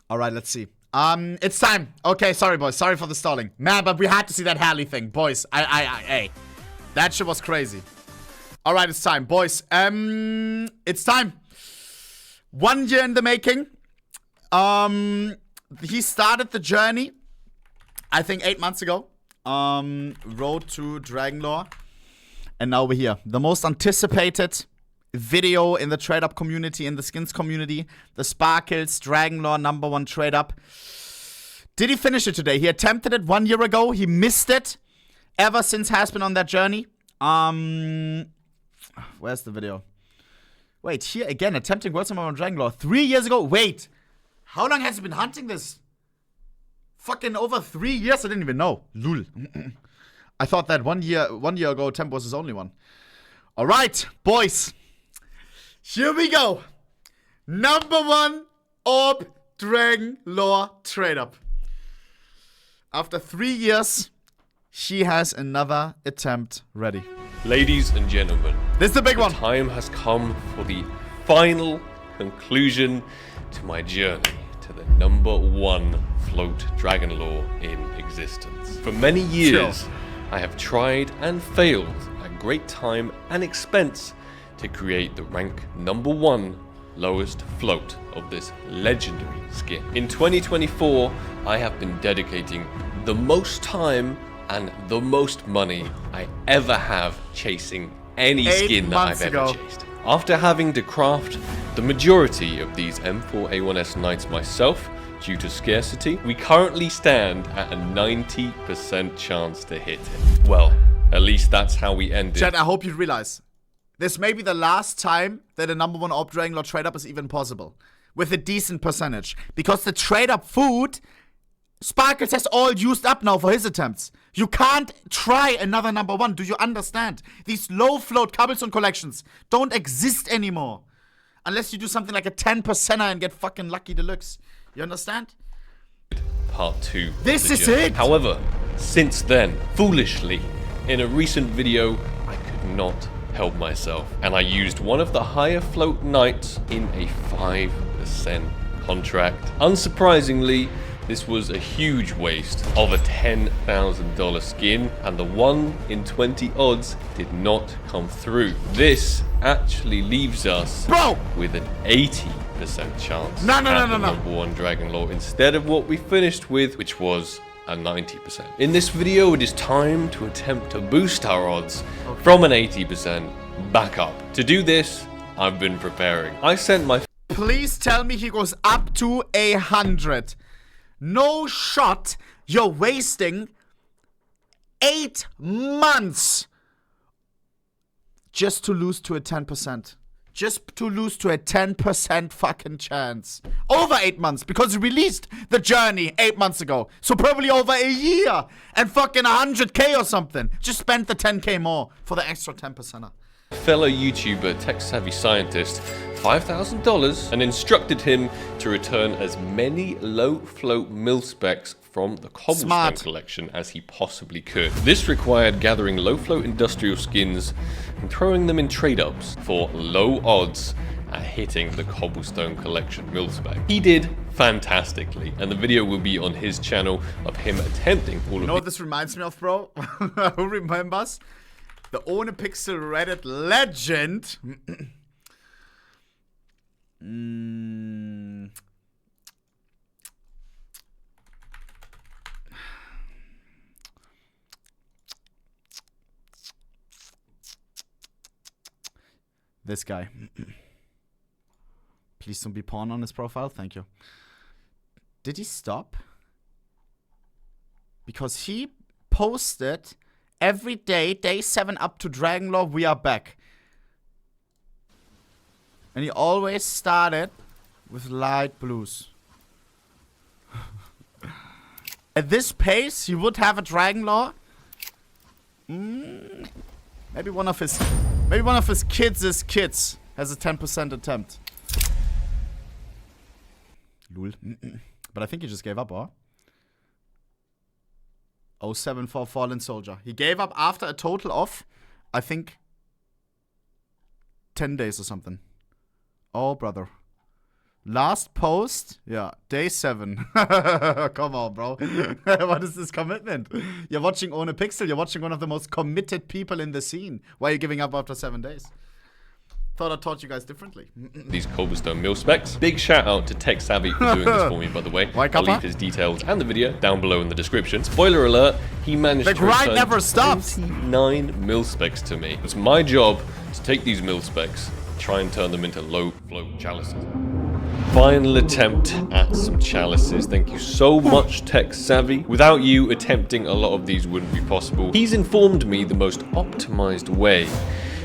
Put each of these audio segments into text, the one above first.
All right, let's see. It's time. Okay, sorry, boys. Sorry for the stalling. Man, but we had to see that Harley thing. Boys, hey. That shit was crazy. All right, it's time. Boys, it's time. 1 year in the making. He started the journey, I think 8 months ago. Road to Dragon Lore. And now we're here. The most anticipated video in the trade-up community, in the skins community. The Sparkles Dragon Lore #1 trade-up. Did he finish it today? He attempted it 1 year ago. He missed it. Ever since has been on that journey. Where's the video? Wait, here again, attempting World's #1 Dragon Lore 3 years ago. Wait, how long has he been hunting this? Fucking over 3 years. I didn't even know. Lul. I thought that 1 year ago, temp was his only one. All right, boys. Here we go. #1 AWP Dragon Lore trade-up. After 3 years, she has another attempt ready. Ladies and gentlemen, this is the big one. Time has come for the final conclusion to my journey to the #1 float Dragon Lore in existence. For many years, I have tried and failed at great time and expense to create the rank #1 lowest float of this legendary skin. In 2024, I have been dedicating the most time and the most money I ever have chasing any skin that I've ever chased. After having to craft the majority of these M4A1S Knights myself, due to scarcity, we currently stand at a 90% chance to hit it. Well, at least that's how we ended. Chad, I hope you realize, this may be the last time that a #1 AWP Dragon Lore trade-up is even possible. With a decent percentage. Because the trade-up food, Sparkles has all used up now for his attempts. You can't try another #1. Do you understand? These low float cobblestone collections don't exist anymore. Unless you do something like a 10%er and get fucking lucky deluxe. You understand? Part 2. This is it! However, since then, foolishly, in a recent video, I could not help myself. And I used one of the higher float knights in a 5% contract. Unsurprisingly, this was a huge waste of a $10,000 skin, and the 1 in 20 odds did not come through. This actually leaves us with an 80% chance at the #1 Dragon Lore instead of what we finished with, which was a 90%. In this video, it is time to attempt to boost our odds from an 80% back up. To do this, I've been preparing. I sent my... Please tell me he goes up to 100. No shot. You're wasting 8 months just to lose to a 10%. Just to lose to a 10% fucking chance. Over 8 months, because he released the journey 8 months ago. So probably over a year and fucking 100k or something. Just spent the 10k more for the extra 10%er. Fellow YouTuber, tech-savvy scientist, $5,000 and instructed him to return as many low-float mil-specs from the cobblestone collection as he possibly could. This required gathering low-float industrial skins and throwing them in trade-ups for low odds at hitting the cobblestone collection mil-spec. He did fantastically, and the video will be on his channel of him attempting all of You know what this reminds me of, bro? Who remembers? The ohnePixel Reddit legend. This guy. Please don't be porn on his profile. Thank you. Did he stop? Because he posted every day, day 7 up to Dragon Lore, we are back. And he always started with light blues. At this pace, he would have a Dragon Lore. Maybe one of his kids' kids has a 10% attempt. Lul. But I think he just gave up, or? 074 Fallen Soldier. He gave up after a total of, I think, 10 days or something. Oh, brother. Last post, yeah, day 7. Come on, bro. What is this commitment? You're watching ohnePixel. You're watching one of the most committed people in the scene. Why are you giving up after 7 days? Thought I taught you guys differently. These cobblestone mil specs. Big shout out to Tech Savvy for doing this for me, by the way. Why, I'll leave his details and the video down below in the description. Spoiler alert, he managed The to grind return never stops. 29 mil specs to me. It's my job to take these mil specs, try and turn them into low flow chalices. Final attempt at some chalices. Thank you so much, Tech Savvy. Without you, attempting a lot of these wouldn't be possible. He's informed me the most optimized way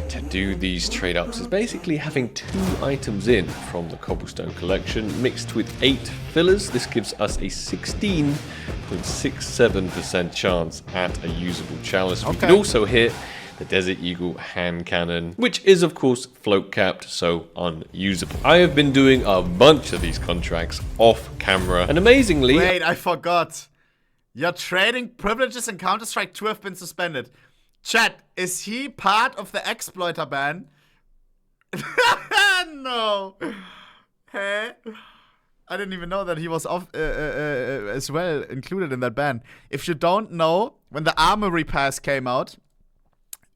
to do these trade ups is basically having 2 items in from the cobblestone collection mixed with 8 fillers. This gives us a 16.67% chance at a usable chalice. We can also hit the Desert Eagle hand cannon, which is of course float capped, so unusable. I have been doing a bunch of these contracts off camera, and amazingly— Wait, I forgot. Your trading privileges in Counter-Strike 2 have been suspended. Chat, is he part of the exploiter ban? No. Hey? I didn't even know that he was off as well included in that ban. If you don't know, when the armory pass came out,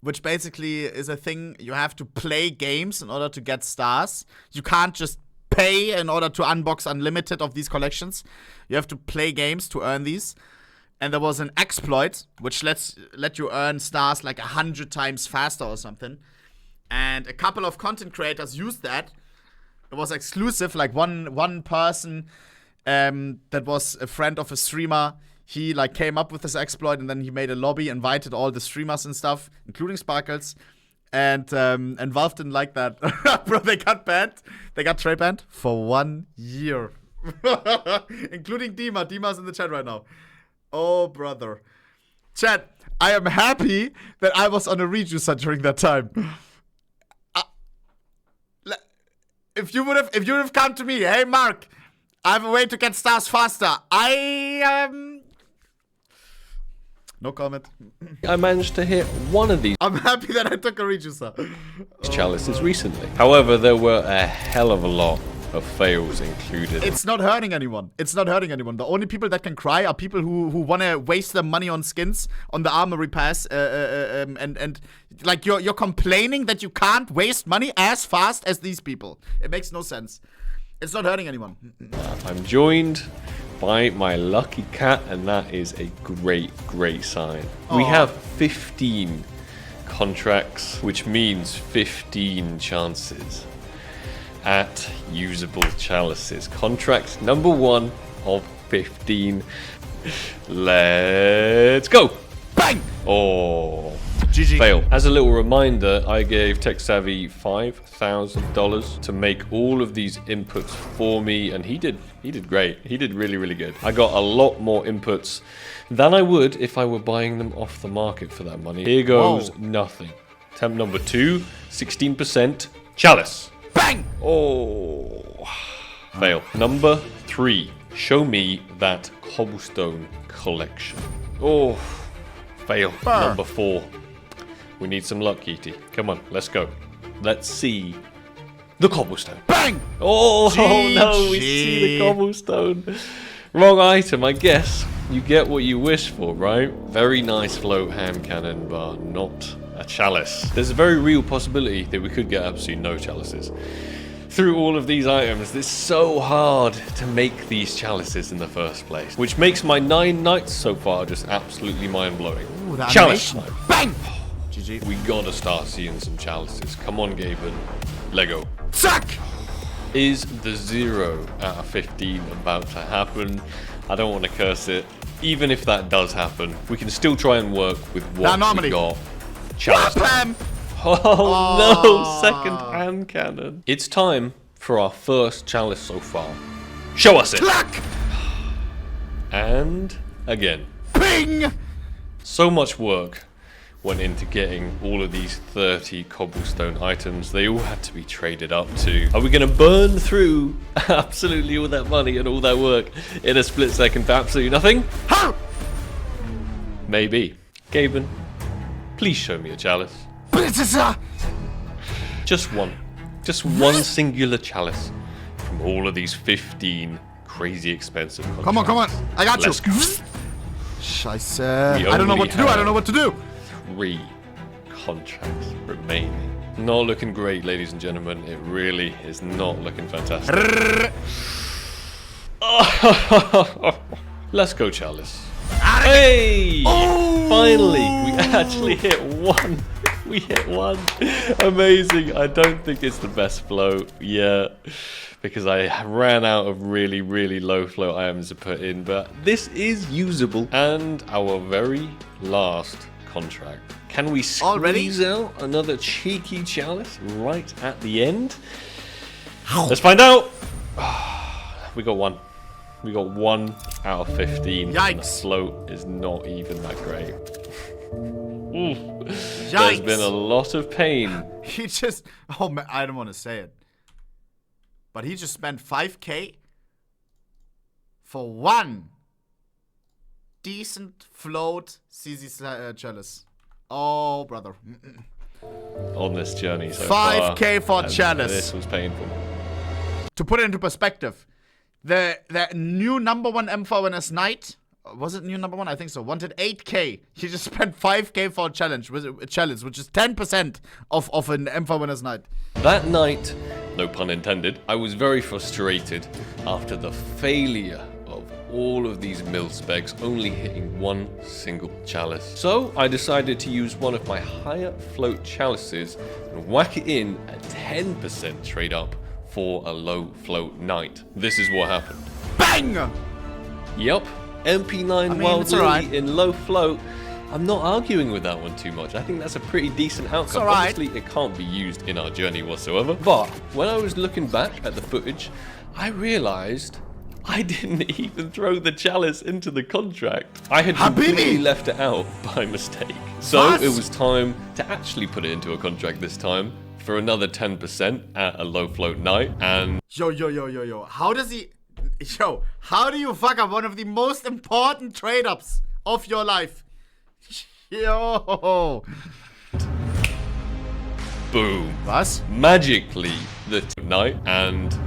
which basically is a thing, you have to play games in order to get stars. You can't just pay in order to unbox unlimited of these collections. You have to play games to earn these. And there was an exploit which let you earn stars like 100 times faster or something. And a couple of content creators used that. It was exclusive, like one person that was a friend of a streamer. He like came up with this exploit, and then he made a lobby, invited all the streamers and stuff, including Sparkles. And Valve didn't like that. Bro, they got banned. They got trade banned for 1 year. Including Dima. Dima's in the chat right now. Oh, brother. Chat, I am happy that I was on a rejuicer during that time. If you would have come to me, hey Mark, I have a way to get stars faster. No comment. I managed to hit one of these I'm happy that I took a rejuicer. chalices recently. However, there were a hell of a lot of fails included. It's not hurting anyone. It's not hurting anyone. The only people that can cry are people who want to waste their money on skins on the armory pass, and like you're complaining that you can't waste money as fast as these people. It makes no sense. It's not hurting anyone. I'm joined by my lucky cat, and that is a great sign. We have 15 contracts, which means 15 chances at usable chalices. Contract number 1 of 15. Let's go. Bang! Oh, GG. fail. As a little reminder, I gave Tech Savvy $5,000 to make all of these inputs for me, and he did great. He did really good. I got a lot more inputs than I would if I were buying them off the market for that money. Here goes nothing. Attempt number 2, 16% chalice. Bang! Oh, fail. Number 3, show me that cobblestone collection. Oh, fail. Number 4, we need some luck, Kitty. Come on, let's go. Let's see the cobblestone. Bang! Oh no, we see the cobblestone. Wrong item, I guess. You get what you wish for, right? Very nice float hand cannon, but not a chalice. There's a very real possibility that we could get absolutely no chalices. Through all of these items, it's so hard to make these chalices in the first place, which makes my 9 nights so far just absolutely mind-blowing. Chalice! Bang! GG. We gotta start seeing some chalices. Come on, Gaben. Lego. Suck! Is the 0 out of 15 about to happen? I don't want to curse it. Even if that does happen, we can still try and work with what we got. Chalice. Oh no, second hand cannon. It's time for our first chalice so far. Show us it. Clack! And again. Ping! So much work went into getting all of these 30 cobblestone items. They all had to be traded up too. Are we going to burn through absolutely all that money and all that work in a split second for absolutely nothing? Maybe. Gaben, please show me a chalice. Just one. Just one singular chalice from from all of these 15 crazy expensive contracts. Come on. I got you. Let's go. Scheiße. We I don't know only what to do. I don't know what to do. 3 contracts remaining. Not looking great, ladies and gentlemen. It really is not looking fantastic. Let's go, Chalice. Hey! Oh! Finally, we actually hit 1. We hit 1. Amazing. I don't think it's the best float yet because I ran out of really, really low float items to put in, but this is usable. And our very last contract. Can we squeeze out another cheeky chalice right at the end? Let's find out. We got 1. We got 1 out of 15. Yikes. And the float is not even that great. Yikes. There's been a lot of pain. He just... Oh, man, I don't want to say it. But he just spent 5K for 1 decent float CZ chalice. Oh, brother. On this journey so far. 5K for chalice. This was painful. To put it into perspective, the new number 1 M4NS Knight, was it new number 1? I think so. Wanted 8K. He just spent 5K for a challenge, which is 10% of an M4NS Knight. That night, no pun intended, I was very frustrated after the failure of all of these mil specs only hitting 1 single chalice. So I decided to use one of my higher float chalices and whack it in a 10% trade up for a low float knight. This is what happened. Bang! Yep, MP9 Wild Lily right. in low float. I'm not arguing with that one too much. I think that's a pretty decent outcome. Right. Obviously, it can't be used in our journey whatsoever. But when I was looking back at the footage, I realized I didn't even throw the chalice into the contract. I had completely left it out by mistake. So it was time to actually put it into a contract this time for another 10% at a low float night. And Yo. How does he... Yo, how do you fuck up one of the most important trade-ups of your life? Yo. boom. Was? Magically, the night and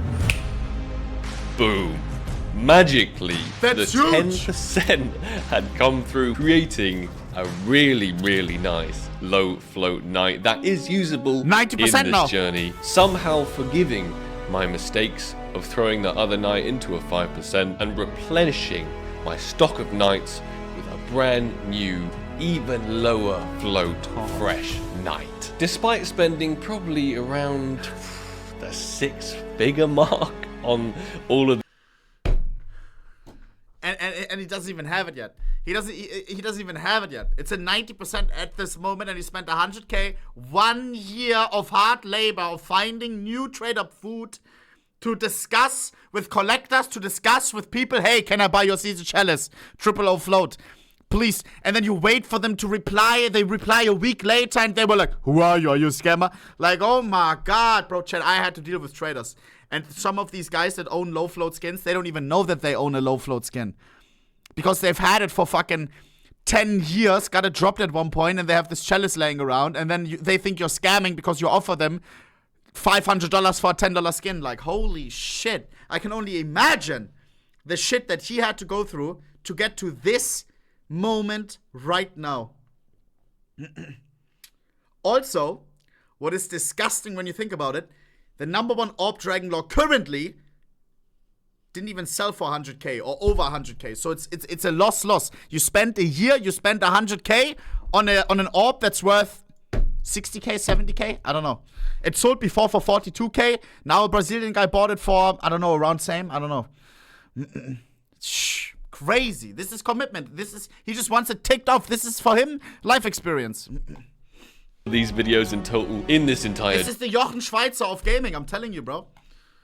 boom. Magically, That's the huge. 10% had come through, creating a really, really nice low float night that is usable 90% in this now. journey, somehow forgiving my mistakes of throwing the other night into a 5% and replenishing my stock of nights with a brand new, even lower float fresh night. Despite spending probably around the 6-figure mark on all of And he doesn't even have it yet. He doesn't even have it yet. It's a 90% at this moment, and he spent 100K, 1 year of hard labor of finding new trade-up food to discuss with collectors, to discuss with people, hey, can I buy your Caesar Chalice? Triple O float. Please. And then you wait for them to reply. They reply a week later, and they were like, who are you? Are you a scammer? Like, oh my God, bro, chat, I had to deal with traders. And some of these guys that own low float skins, they don't even know that they own a low float skin. Because they've had it for fucking 10 years, got it dropped at one point, and they have this chalice laying around, and then they think you're scamming because you offer them $500 for a $10 skin. Like, holy shit. I can only imagine the shit that he had to go through to get to this moment right now. Also, what is disgusting when you think about it, the number 1 AWP Dragon Lore currently didn't even sell for 100K or over 100K. So it's a loss. You spent a year, you spent 100K on an AWP that's worth 60K, 70K? I don't know. It sold before for 42K. Now a Brazilian guy bought it for, I don't know, around same. I don't know. Crazy. This is commitment. He just wants it ticked off. This is for him life experience. these videos in total in this entire This is the Jochen Schweizer of gaming, I'm telling you, bro.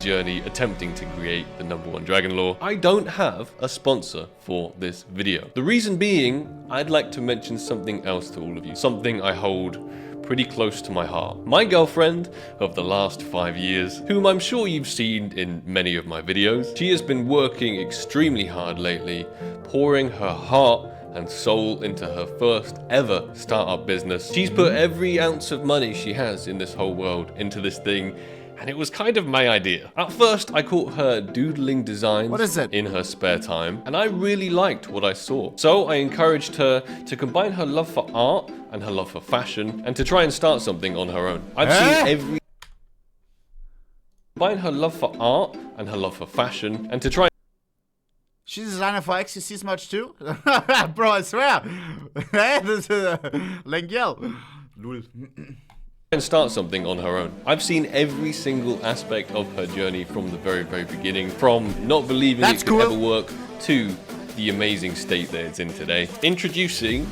Journey attempting to create the #1 Dragon Lore. I don't have a sponsor for this video. The reason being, I'd like to mention something else to all of you. Something I hold pretty close to my heart. My girlfriend of the last 5 years, whom I'm sure you've seen in many of my videos, she has been working extremely hard lately, pouring her heart and soul into her first ever startup business. She's put every ounce of money she has in this whole world into this thing, and it was kind of my idea. At first, I caught her doodling designs What is it? in her spare time, and I really liked what I saw. So I encouraged her to combine her love for art and her love for fashion, and to try and start something on her own. I've seen every... Combine her love for art and her love for fashion, and to try... She's a designer for XQC Smudge too? Bro, I swear. Hey, this is Lengyel. Lul. And start something on her own. I've seen every single aspect of her journey from the very, very beginning, from not believing it could ever work to the amazing state that it's in today. Introducing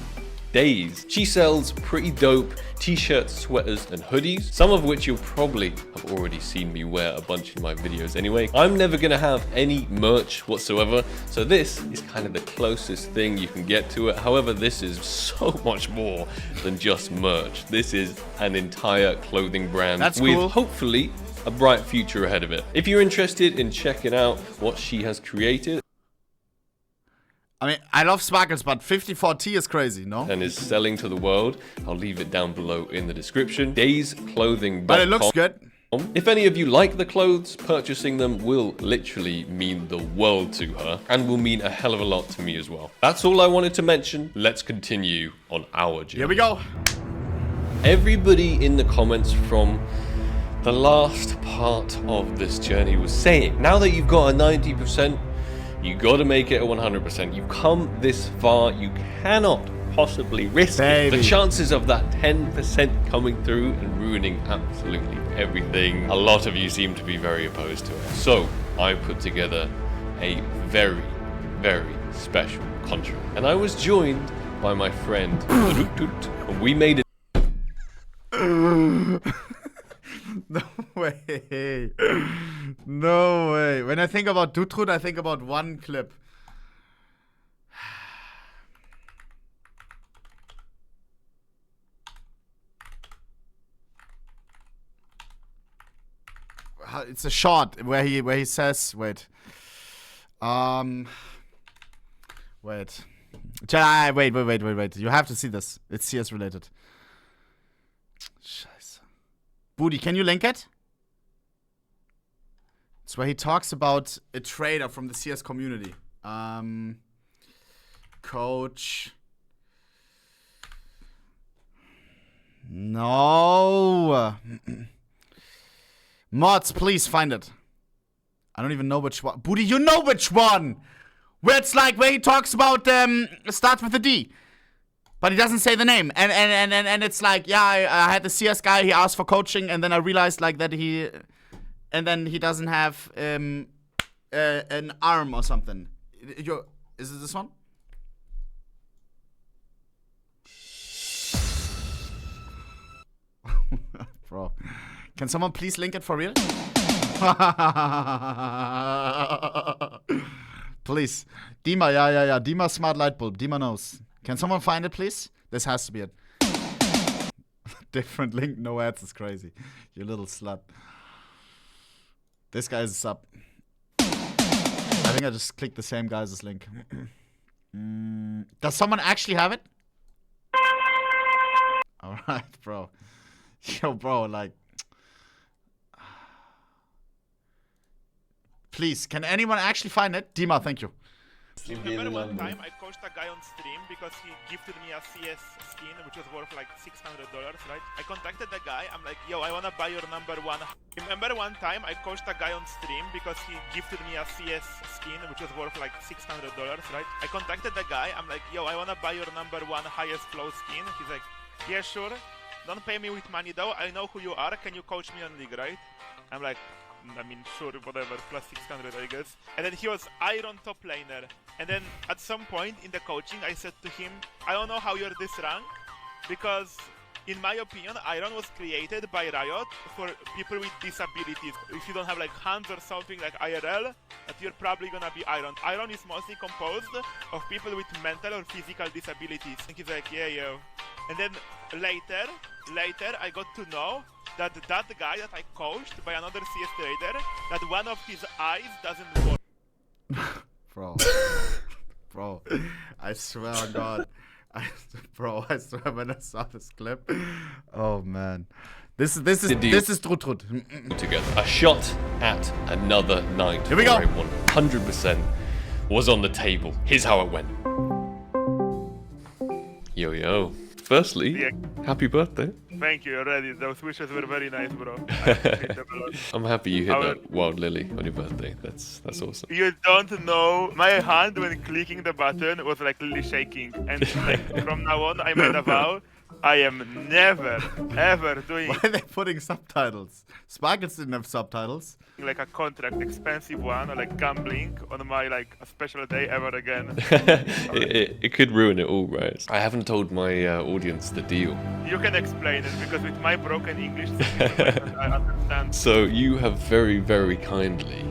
Days. She sells pretty dope t-shirts, sweaters, and hoodies, some of which you'll probably have already seen me wear a bunch in my videos anyway. I'm never gonna have any merch whatsoever, so this is kind of the closest thing you can get to it. However, this is so much more than just merch. This is an entire clothing brand with hopefully a bright future ahead of it. If you're interested in checking out what she has created, I mean, I love sparkles, but 54T is crazy, no? And is selling to the world, I'll leave it down below in the description. Daysclothing.com. But it looks good. If any of you like the clothes, purchasing them will literally mean the world to her, and will mean a hell of a lot to me as well. That's all I wanted to mention. Let's continue on our journey. Here we go. Everybody in the comments from the last part of this journey was saying, now that you've got a 90%, you gotta make it a 100%. You've come this far, you cannot possibly risk it. The chances of that 10% coming through and ruining absolutely everything, a lot of you seem to be very opposed to it. So I put together a very, very special contract. And I was joined by my friend, and we made it. No way. No way. When I think about Dutrud, I think about one clip. It's a short where he says, wait. Wait. Wait. You have to see this. It's CS related. Scheiße. Booty, can you link it? It's where he talks about a trader from the CS community. Coach. No. Mods, please find it. I don't even know which one. Booty, you know which one! Where it's like, where he talks about, starts with a D. But he doesn't say the name. And it's like, yeah, I had the CS guy, he asked for coaching, and then I realized, like, that he... And then he doesn't have, an arm or something. Is it this one? Bro. Can someone please link it for real? Please. Dima, yeah. Dima smart light bulb. Dima knows. Can someone find it, please? This has to be it. Different link, no ads is crazy. You little slut. This guy is a sub. I think I just clicked the same guy's link. Does someone actually have it? Alright, bro. Yo, bro, like... Please, can anyone actually find it? Dima, thank you. Remember one time I coached a guy on stream because he gifted me a CS skin which was worth like $600, right? I contacted the guy, I'm like, yo, I wanna buy your number one. Remember one time I coached a guy on stream because he gifted me a CS skin which was worth like $600, right? I contacted the guy, I'm like, yo, I wanna buy your number one highest flow skin. He's like, yeah, sure. Don't pay me with money though, I know who you are, can you coach me on League, right? I'm like, I mean, sure, whatever, plus 600, I guess. And then he was Iron top laner. And then at some point in the coaching, I said to him, I don't know how you're this rank, because in my opinion, Iron was created by Riot for people with disabilities. If you don't have like hands or something like IRL, that you're probably gonna be Iron. Iron is mostly composed of people with mental or physical disabilities. And he's like, yeah. And then later, I got to know that guy that I coached by another CS trader, that one of his eyes doesn't work. Bro, I swear on God. I swear when I saw this clip, oh man. This is true. Together. A shot at another night. Here we go. 100% was on the table. Here's how it went. Yo, yo. Firstly, Yeah. happy birthday. Thank you already. Those wishes were very nice, bro. I appreciate them a lot. I'm happy you hit I that wild lily on your birthday. That's awesome. You don't know. My hand when clicking the button was like really shaking, and like from now on, I made a vow. I am never, ever doing Why are they putting subtitles? Sparkles didn't have subtitles. like a contract, expensive one, or like gambling on my like a special day ever again. it could ruin it all, right? I haven't told my audience the deal. You can explain it because with my broken English, I understand. So you have very, very kindly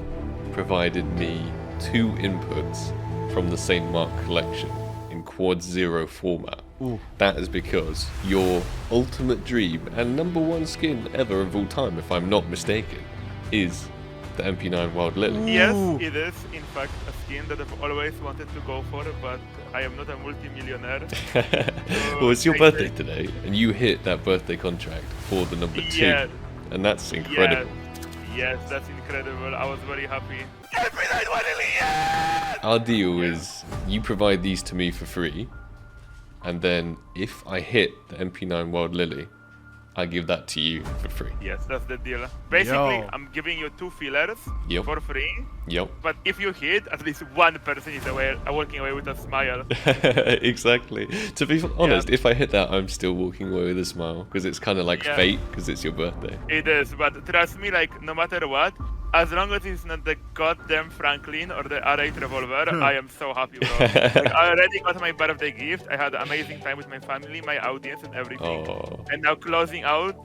provided me 2 inputs from the St. Mark collection in quad 0 format. Ooh. That is because your ultimate dream and #1 skin ever of all time, if I'm not mistaken, is the MP9 Wild Lily. Yes, Ooh. it is in fact a skin that I've always wanted to go for, but I am not a multi-millionaire. Well, it's your birthday today, and you hit that birthday contract for the #2, Yeah. and that's incredible. Yes, that's incredible. I was very happy. MP9 Wild Lily, yes! Our deal is you provide these to me for free, and then if I hit the MP9 Wild Lily, I give that to you for free. Yes, that's the deal. Basically, Yo. I'm giving you 2 fillers Yep. for free. Yep. But if you hit, at least one person is walking away with a smile. Exactly. To be honest, if I hit that, I'm still walking away with a smile, because it's kind of like Yeah. fate, because it's your birthday. It is, but trust me, like, no matter what, as long as it's not the goddamn Franklin or the R8 revolver, I am so happy, bro. Like, I already got my birthday gift. I had an amazing time with my family, my audience, and everything. Oh, And now closing out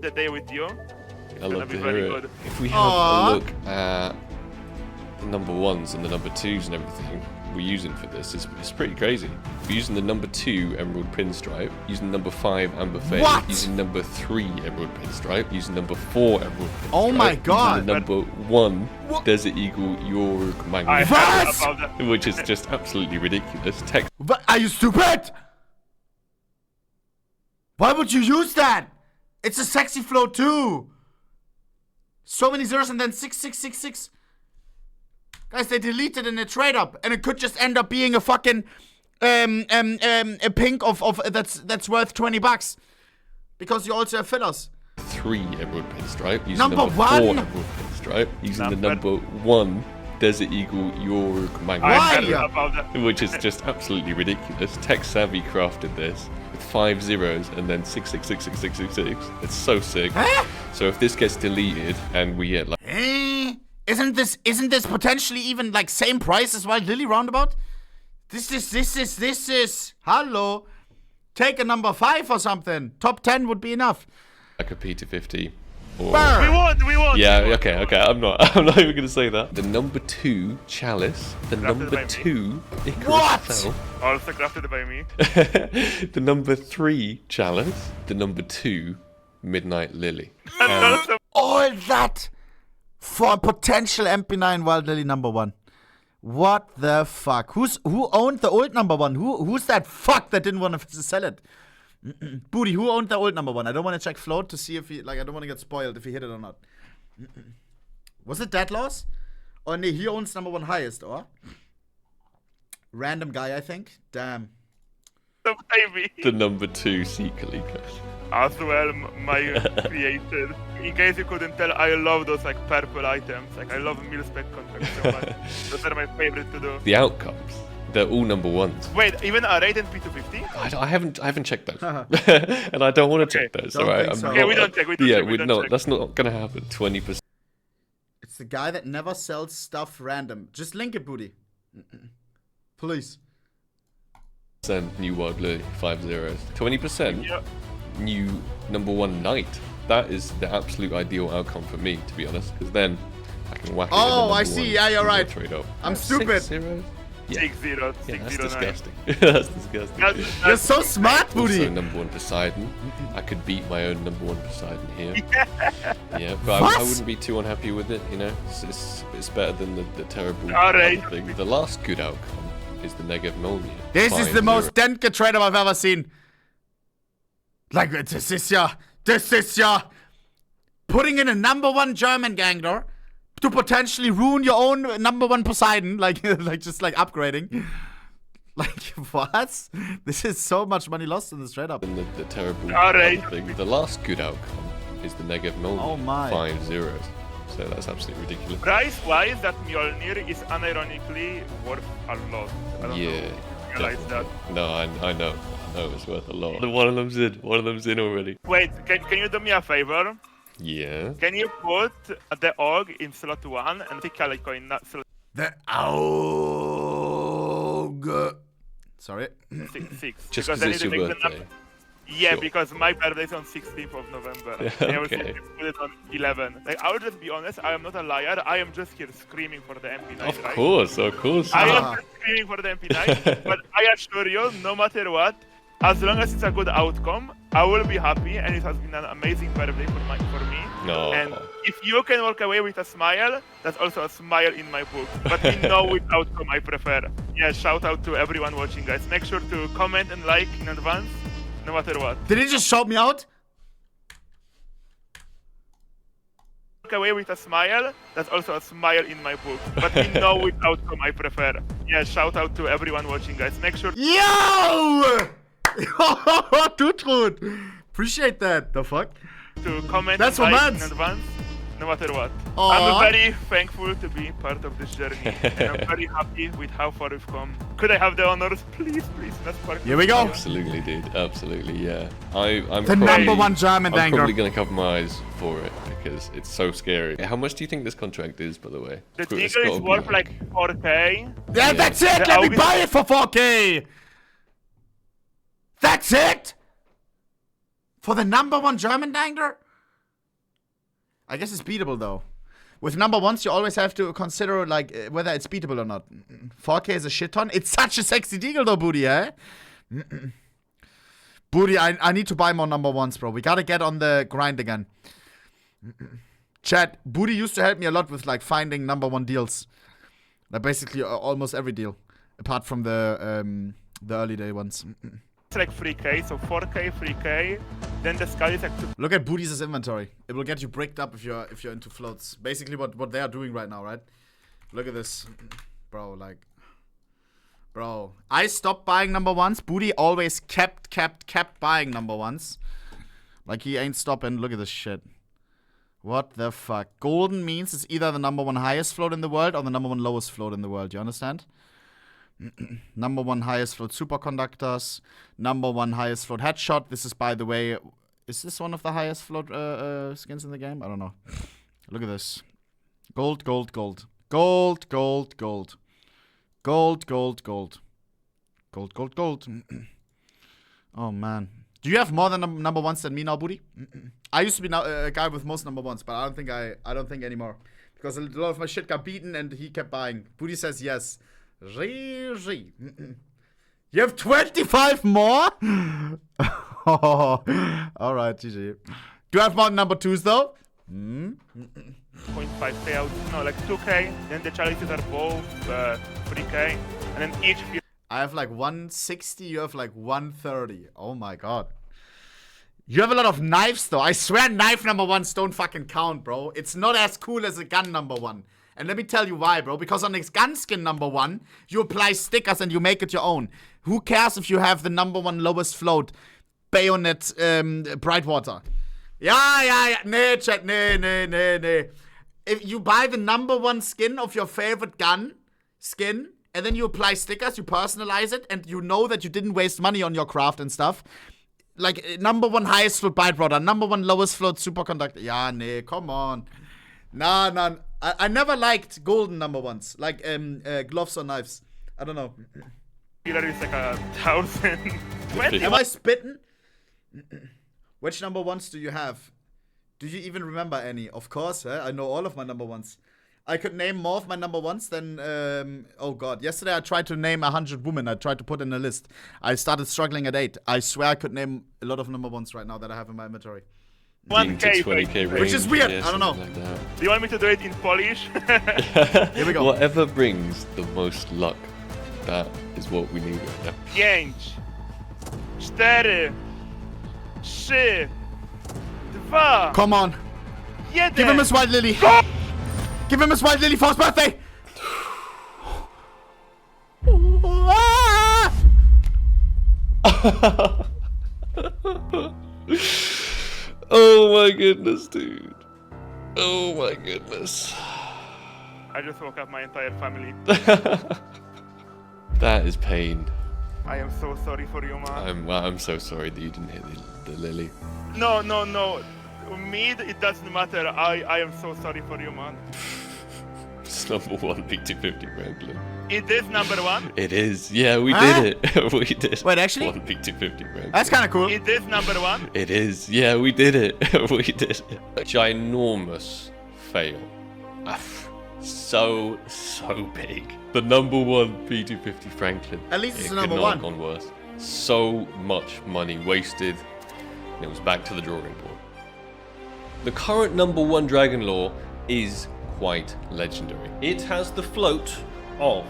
the day with you, it's I gonna love be to very hear good. it. If we have Aww. a look at the #1s and the #2s and everything we're using for this, it's pretty crazy. We're using the #2 Emerald Pinstripe, using #5 Amber Fade, What? using #3 Emerald Pinstripe, using #4 Emerald Pinstripe. Oh my God. Using the #1 What? Desert Eagle York I Magnet, heard What? about that. which is just absolutely ridiculous. Text What? Are you stupid? Why would you use that? It's a sexy flow too. So many zeros and then 6666. Guys, they deleted in a trade up, and it could just end up being a fucking a pink of that's worth $20 because you also have fillers. 3 Emerald Pinstripe, using Number #4 one? Emerald Pinstripe, using the Number- #1 Desert Eagle York Magnet. I Why? heard about that. Which is just absolutely ridiculous. Tech Savvy crafted this with 5 zeros and then 6666666. It's so sick. Huh? So if this gets deleted and we get like Isn't this potentially even like same price as Wild Lily roundabout? This is hello. Take a #5 or something. Top 10 would be enough. a P250 or Burr. We won. yeah, okay. I'm not even gonna say that. The #2 Chalice, the Crafted by me. #2 Icarus What? Fell, Also crafted by me. the #3 Chalice, the #2 Midnight Lily. And also, All that for a potential MP9 Wild Lily #1. What the fuck? Who owned the old #1? Who's that fuck that didn't want to sell it? Booty, who owned the old #1? I don't want to check float to see if he I don't want to get spoiled if he hit it or not. Was it Deadlaws? Oh nee, he owns #1 highest, or? Random guy, I think. Damn. baby. The #2 Seeker Leaker. As well, my created. In case you couldn't tell, I love those like purple items. Like I love mil-spec contracts so much. Those are my favorite to do. The outcomes, they're all #1s. Wait, even a rate in P250? I haven't checked those, and I don't want to check those. Don't All right, think so. Okay, we don't check. We don't check. We don't no, check. that's not gonna happen. 20% It's the guy that never sells stuff random. Just link it, Booty. Please. new Wild Lily, 5 zeros. 20% Yeah. new #1 Knight. That is the absolute ideal outcome for me, to be honest, because then I can whack it. Oh, in I the see. #1 Yeah, you're right. Trade up. I'm 6 stupid. zeros? Yeah. 6-0, Yeah, that's 6-0-9. disgusting. That's disgusting. You're so smart, Also Booty. #1 Poseidon. I could beat my own #1 Poseidon here. Yeah, but What? I wouldn't be too unhappy with it, you know. It's better than the terrible Alright. other thing. The last good outcome is the Negev Mjolnir. This is the 5-0. most Denke trade I've ever seen. Like, das ist ja This is your putting in a #1 German gangler to potentially ruin your own #1 Poseidon, like just like upgrading. Like what? This is so much money lost in this trade up. And the terrible Alright. thing. The last good outcome is the negative Mjolnir. Oh my. 5 zeros. So that's absolutely ridiculous. Price-wise, that Mjolnir is unironically worth a lot. I don't know Yeah. if you realize that. No, I know. I know it's worth a lot. One of them's in. One of them's in already. Wait, can you do me a favor? Yeah. Can you put the AUG in slot 1 and pick a like in slot The AUG. Sorry. 6? Just because because I it's need your to make the birthday. Yeah, Sure. because my birthday is on 16th of November. And I was Okay. thinking to put it on 11. Like, I will just be honest, I am not a liar. I am just here screaming for the MP9, Of right? course, of course. I am just screaming for the MP9, but I assure you, no matter what, as long as it's a good outcome, I will be happy, and it has been an amazing birthday for me. No. And if you can walk away with a smile, that's also a smile in my book. But we know which outcome I prefer. Yeah, shout out to everyone watching, guys. Make sure to comment and like in advance, no matter what. Did he just shout me out? Walk away with a smile, that's also a smile in my book. But we know which outcome I prefer. Yeah, shout out to everyone watching, guys. Make sure Yo! Dude, appreciate that. The fuck? to comment That's and like romance. in advance, no matter what. Aw. I'm very thankful to be part of this journey, and I'm very happy with how far we've come. Could I have the honors, please? That's part. Here we go. Absolutely, dude. Absolutely, yeah. I'm The probably, #1 German I'm dangler. probably gonna cover my eyes for it because it's so scary. How much do you think this contract is, by the way? The It's Deagle gotta is be worth like 4K. Yeah, that's it. The Let me AUG buy it for 4K. That's it. For the #1 German dangler? I guess it's beatable though. With #1s, you always have to consider like whether it's beatable or not. 4K is a shit ton. It's such a sexy deagle though, Booty, eh? Booty, I need to buy more #1s, bro. We gotta get on the grind again. Chat, Booty used to help me a lot with like finding #1 deals. Like basically almost every deal, apart from the early day ones. It's like 3K, so 4K, 3K. Then the sky is like Look at Booty's inventory. It will get you bricked up if you're into floats. Basically what they are doing right now, right? Look at this. Bro, like bro. I stopped buying #1s. Booty always kept buying #1s. Like he ain't stopping. Look at this shit. What the fuck? Golden means it's either the #1 highest float in the world or the #1 lowest float in the world. You understand? #1 highest float superconductors, #1 highest float headshot. This is, by the way, is this one of the highest float skins in the game? I don't know. Look at this. Gold, gold, gold. Gold, gold, gold. Gold, gold, gold. Gold, gold, gold. Oh, man. Do you have more than #1s than me now, Booty? I used to be a guy with most #1s, but I don't think anymore. Because a lot of my shit got beaten and he kept buying. Booty says yes. You have 25 more? Alright, GG. Do you have more #2s though? 0.5K out, no, like 2K. Then the chalices are both 3K, and then each. I have like 160, you have like 130. Oh my god. You have a lot of knives though. I swear knife #1s don't fucking count, bro. It's not as cool as a gun #1. And let me tell you why, bro. Because on this gun skin #1, you apply stickers and you make it your own. Who cares if you have the #1 lowest float bayonet Brightwater? Yeah. Nee, chat. Nee. If you buy the #1 skin of your favorite gun skin, and then you apply stickers, you personalize it, and you know that you didn't waste money on your craft and stuff. Like, #1 highest float Brightwater, #1 lowest float superconductor. Yeah, nee, come on. Nah. I never liked golden #1s, like gloves or knives. I don't know. Killer is like 1,020. Am I spitting? Which #1s do you have? Do you even remember any? Of course, I know all of my #1s. I could name more of my #1s than, oh god. Yesterday I tried to name 100 women. I tried to put in a list. I started struggling at 8. I swear I could name a lot of #1s right now that I have in my inventory. 1K. 20K range, Which is weird, yeah, I don't know. something like Do you want me to do it in Polish? Here we go. Whatever brings the most luck, that is what we need right now. 5, 4, 3, Fuck! Come on. Yeah, Give him his white lily. Go! Give him his white lily for his birthday. Oh my goodness, dude. Oh my goodness. I just woke up my entire family. That is pain. I am so sorry for you, man. I'm so sorry that you didn't hit the lily. No. Me, it doesn't matter. I am so sorry for you, man. It's number one P250 Franklin. It is number one. It is. Yeah, we did it. We did. Wait, actually? One P250 Franklin. That's kind of cool. It is number one. It is. Yeah, we did it. We did it. A ginormous fail. So big. The number one P250 Franklin. At least it's It the number could not have one. gone worse. So much money wasted. And it was back to the drawing board. The current number one Dragon Lore is quite legendary. It has the float of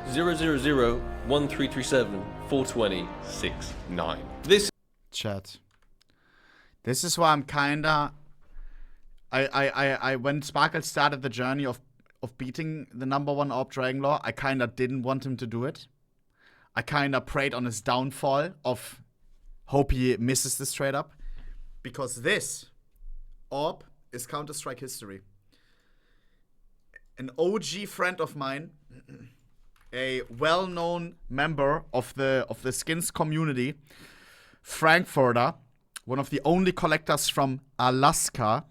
00013374206.9. This Chat. This is why I'm kinda. I when Sparkle started the journey of beating the number one AWP Dragon Lore, I kinda didn't want him to do it. I kinda prayed on his downfall of hope he misses this trade up. Because this AWP is Counter-Strike history. An OG friend of mine, a well-known member of the skins community, Frankfurter, one of the only collectors from Alaska,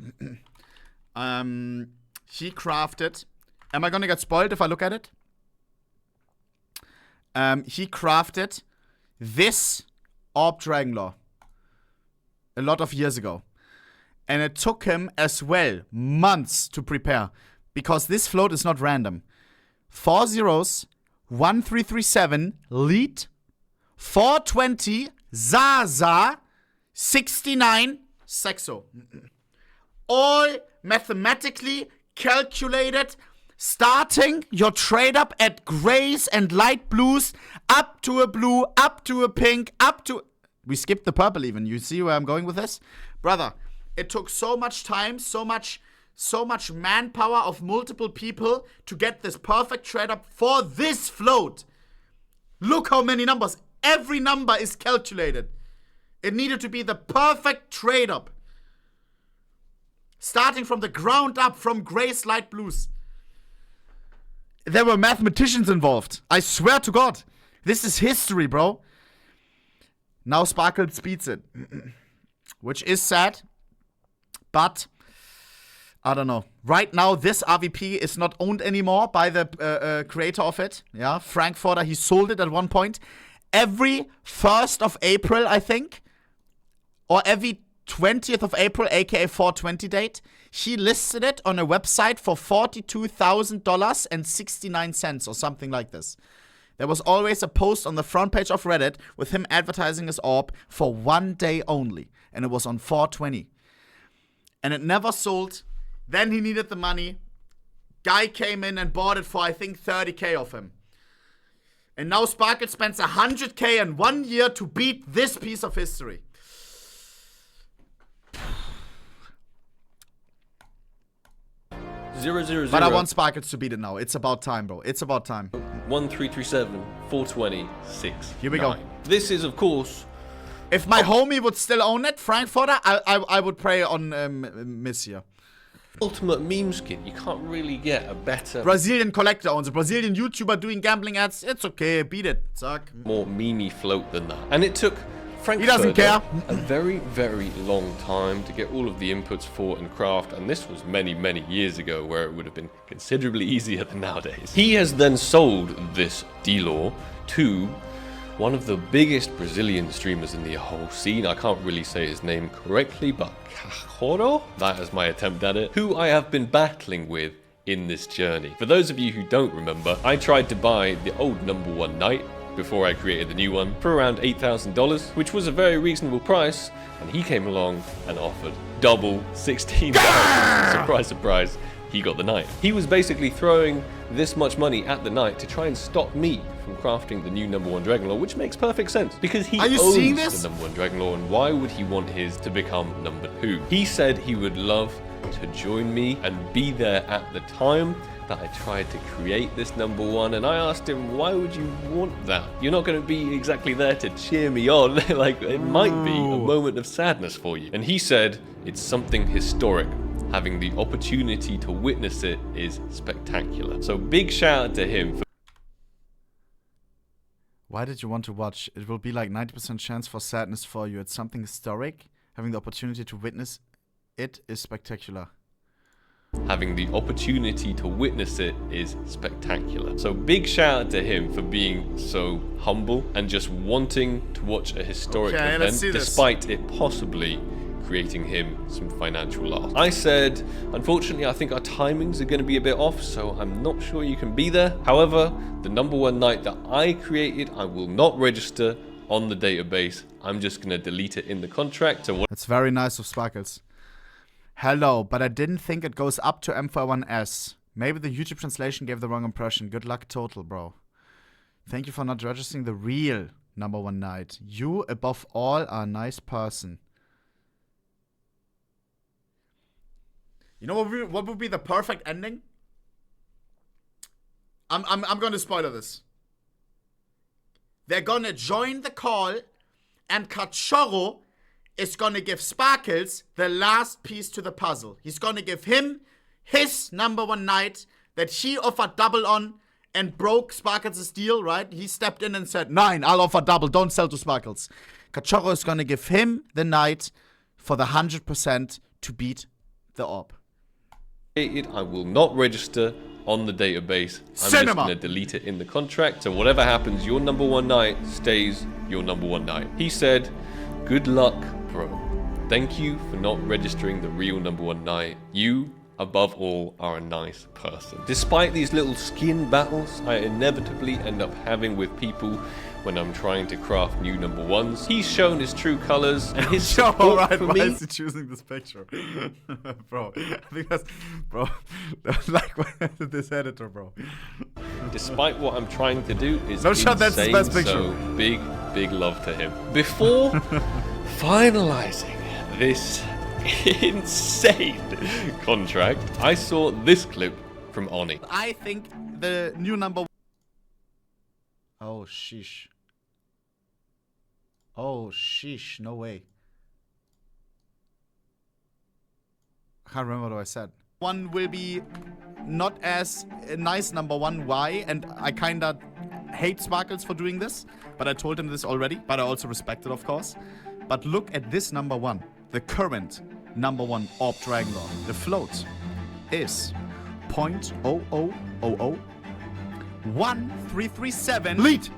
he crafted. Am I gonna get spoiled if I look at it? He crafted this AWP Dragon Lore a lot of years ago. And it took him as well months to prepare. Because this float is not random. 4 zeros, 1337, lead, 420, Zaza, 69, Sexo. All mathematically calculated, starting your trade up at grays and light blues, up to a blue, up to a pink, up to... We skipped the purple even. You see where I'm going with this? Brother, it took so much time, so much manpower of multiple people to get this perfect trade up for this float. Look how many numbers. Every number is calculated. It needed to be the perfect trade up. Starting from the ground up, from grays, light blues. There were mathematicians involved. I swear to God. This is history, bro. Now Sparkle speeds it. Which is sad. But I don't know. Right now, this AWP is not owned anymore by the creator of it. Yeah, Frankfurter, he sold it at one point. Every 1st of April, I think, or every 20th of April, aka 420 date, he listed it on a website for $42,000.69 or something like this. There was always a post on the front page of Reddit with him advertising his AWP for 1 day only. And it was on 420. And it never sold. Then he needed the money. Guy came in and bought it for, I think, 30K of him. And now Sparkle spends 100K in 1 year to beat this piece of history. But I want Sparkles to beat it now. It's about time, bro. It's about time. 1337 426. Here we go. This is, of course, if my homie would still own it, Frankfurter, I would pray on Miss here. ultimate meme skin. You can't really get a better, Brazilian collector owns a Brazilian YouTuber doing gambling ads. It's okay, beat it. Suck. more memey float than that. And it took He doesn't care. a very, very long time to get all of the inputs for and craft, and this was many, many years ago where it would have been considerably easier than nowadays. He has then sold this D-Lore to one of the biggest Brazilian streamers in the whole scene. I can't really say his name correctly, but Cajoro? That is my attempt at it. Who I have been battling with in this journey. For those of you who don't remember, I tried to buy the old #1 Knight before I created the new one for around $8,000, which was a very reasonable price, and he came along and offered double $16,000. Surprise, surprise, he got the Knight. He was basically throwing this much money at the night to try and stop me from crafting the new #1 Dragon Lore, which makes perfect sense because he owns the #1 Dragon Lore, and why would he want his to become #2? He said he would love to join me and be there at the time that I tried to create this #1, and I asked him, why would you want that? You're not going to be exactly there to cheer me on. Like, it might be a moment of sadness for you. And he said, it's something historic. Having the opportunity to witness it is spectacular. So big shout out to him. Why did you want to watch? It will be like 90% chance for sadness for you. It's something historic. Having the opportunity to witness it is spectacular. Having the opportunity to witness it is spectacular. So big shout out to him for being so humble and just wanting to watch a historic event despite it possibly creating him some financial loss. I said, unfortunately, I think our timings are going to be a bit off, so I'm not sure you can be there. However, the #1 night that I created, I will not register on the database. I'm just going to delete it in the contract. So that's very nice of Sparkles. Hello, but I didn't think it goes up to M41S. Maybe the YouTube translation gave the wrong impression. Good luck total, bro. Thank you for not registering the real #1 night. You, above all, are a nice person. You know what would be the perfect ending? I'm gonna spoiler this. They're gonna join the call, and Cachorro is gonna give Sparkles the last piece to the puzzle. He's gonna give him his #1 night that he offered double on and broke Sparkles' deal, right? He stepped in and said, 9, I'll offer double, don't sell to Sparkles. Cachorro is gonna give him the night for the 100% to beat the AWP. I will not register on the database. I'm just going to delete it in the contract. So whatever happens, your #1 night stays your #1 night. He said, good luck, bro. Thank you for not registering the real #1 night. You, above all, are a nice person. Despite these little skin battles I inevitably end up having with people when I'm trying to craft new #1s, he's shown his true colors and his support for me. Why is he choosing this picture? Bro, I think that's... Bro, like, this editor, bro. Despite what I'm trying to do is insane, that's the best picture. So big love to him. Before finalizing this insane contract, I saw this clip from Oni. I think the new #1... Oh, sheesh. Oh, sheesh. No way. I can't remember what I said. One will be not as a nice #1. Why? And I kinda hate Sparkles for doing this, but I told him this already, but I also respect it, of course. But look at this #1. The current #1 AWP Dragon Lore. The float is 0.00001337. Lead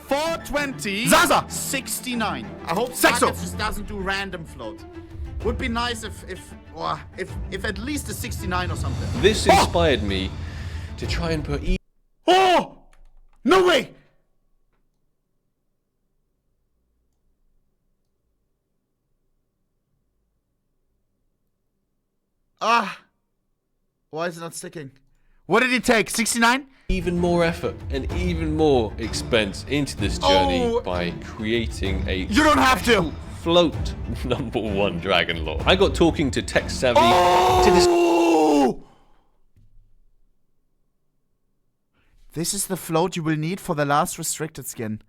420 Zaza 69. I hope Sparkles just doesn't do random float. Would be nice if at least a 69 or something. This inspired me to try and put Oh! No way! Ah! Why is it not sticking? What did he take? 69? even more effort and even more expense into this journey by creating a You don't have to float #1 Dragon Lore. I got talking to Tech Savvy to this. This is the float you will need for the last restricted skin.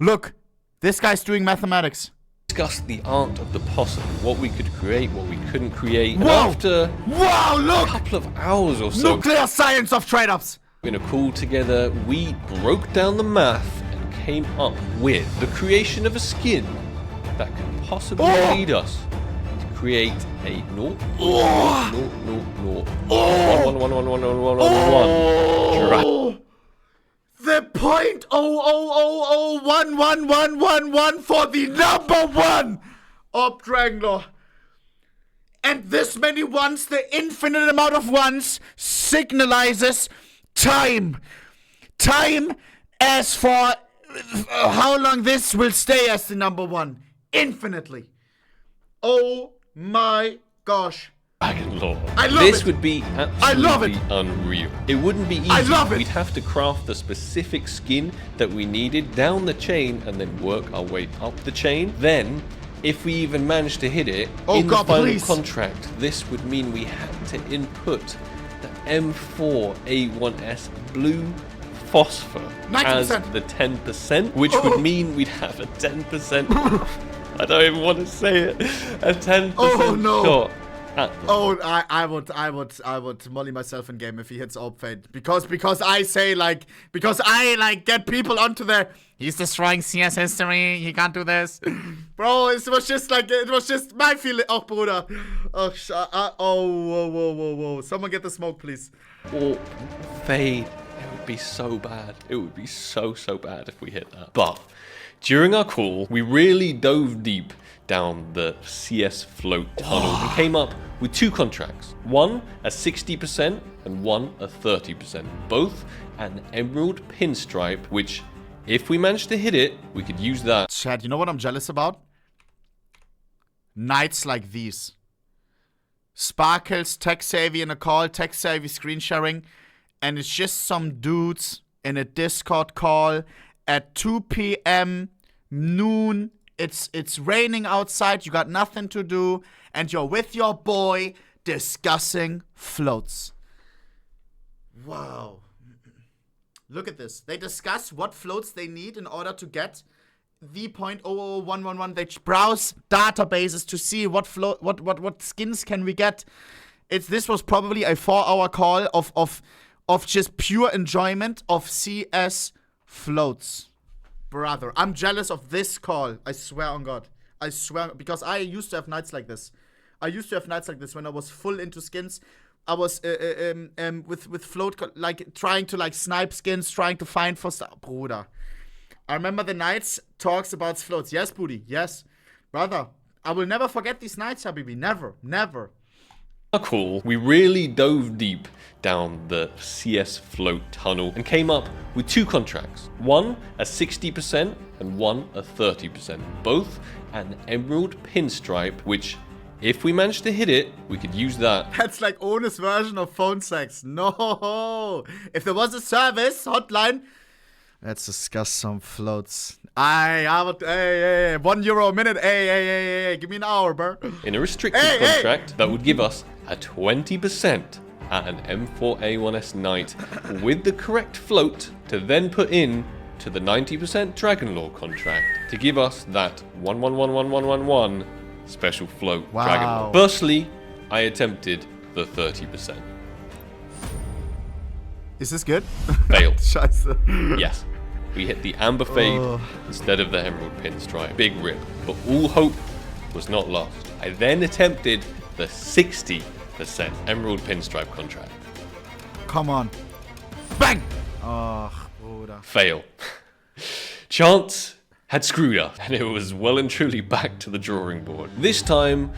Look, this guy's doing mathematics. Discuss the art of the possible, what we could create, what we couldn't create. Whoa! After look! a couple of hours or so, nuclear science of trade-ups. In a call together, we broke down the math and came up with the creation of a skin that could possibly lead us to create a 0.000111111 The 0.0001111 for the #1 of Dragon Lore. And this many ones, the infinite amount of ones, signalizes time. Time as for how long this will stay as the #1. Infinitely. Oh my gosh. Dragon Lore. I love this it. would be absolutely unreal. It wouldn't be easy. I love it. We'd have to craft the specific skin that we needed down the chain and then work our way up the chain. Then, if we even managed to hit it in the final contract, this would mean we had to input the M4A1S blue phosphor 90%. as the 10%, which would mean we'd have a 10%. I don't even want to say it. A 10% shot. Oh, I would molly myself in game if he hits AWP fade because I say because I get people onto their he's destroying CS history, he can't do this, bro. It was just my feeling. Oh, Bruder. Whoa. Someone get the smoke, please. Or fade. It would be so bad. It would be so bad if we hit that. But during our call, we really dove deep down the CS float tunnel and came up with 2 contracts. One a 60% and one a 30%. Both an emerald pinstripe, which if we managed to hit it, we could use that. Chad, you know what I'm jealous about? Nights like these. Sparkles, tech-savvy in a call, tech-savvy screen sharing, and it's just some dudes in a Discord call at 2 p.m., noon. It's raining outside, you got nothing to do, and you're with your boy discussing floats. Wow. Look at this. They discuss what floats they need in order to get the .00111. They browse databases to see what skins can we get. This was probably a 4-hour call of just pure enjoyment of CS floats. Brother, I'm jealous of this call. I swear on God. I swear, because I used to have nights like this. When I was full into skins. I was with float, trying to snipe skins, trying to find for stuff. Bruder, I remember the nights talks about floats. Yes, Booty. Yes, brother. I will never forget these nights, Habibi. Never. Cool. We really dove deep down the CS float tunnel and came up with 2 contracts. One a 60% and one a 30%. Both an emerald pinstripe, which if we managed to hit it, we could use that. That's like Ohne's version of phone sex. No. If there was a service hotline, let's discuss some floats. I would, hey, €1 a minute. Hey, give me an hour, bro. In a restricted contract that would give us a 20% at an M4A1S night with the correct float to then put in to the 90% Dragon Lore contract to give us that 111111 special float Dragon Lore. Firstly, I attempted the 30%. Is this good? Failed. Scheiße. Yes. We hit the amber fade instead of the emerald pinstripe. Big rip. But all hope was not lost. I then attempted the 60% emerald pinstripe contract. Come on. Bang! Oh, Bruder. Fail. Chance had screwed up, and it was well and truly back to the drawing board. This time,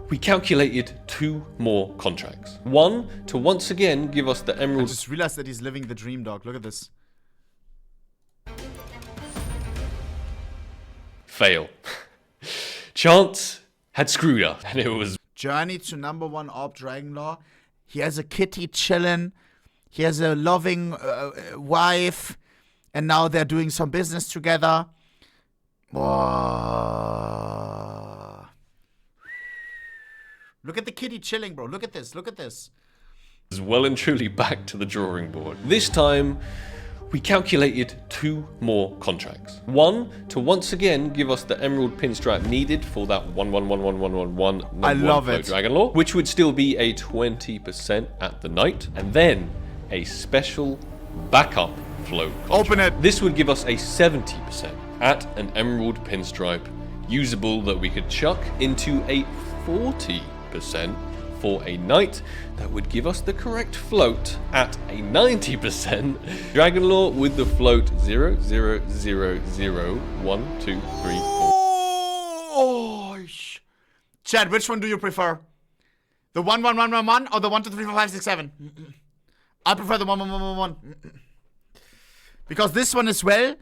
we calculated 2 more contracts. One to once again give us the emerald. I just realized that he's living the dream, dog. Look at this. Fail. Chance had screwed up, and it was journey to #1 AWP Dragon Lore. He has a kitty chillin'. He has a loving wife, and now they're doing some business together. Oh. Look at the kitty chilling, bro. Look at this. Is well and truly back to the drawing board. This time, we calculated 2 more contracts. One to once again give us the emerald pinstripe needed for that 111111 I love it. Dragon Lore, which would still be a 20% at the night, and then a special backup float contract. Open it. This would give us a 70% at an emerald pinstripe, usable that we could chuck into a 40% for a night that would give us the correct float at a 90% Dragon Lore with the float 00001234. Oh, Chad, which one do you prefer? The 11111 or the 1 2 3 4 5 6 7? I prefer the 1111. Because this one as well,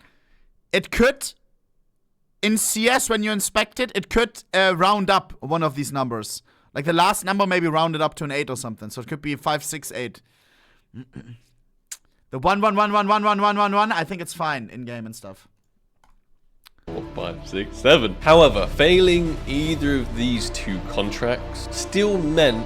it could, in CS when you inspect it, it could round up one of these numbers. Like the last number maybe rounded up to an 8 or something. So it could be 5, 6, 8. The 1, 1, 1, 1, 1, 1, 1, 1, 1, I think it's fine in game and stuff. 4, 5, 6, 7. However, failing either of these two contracts still meant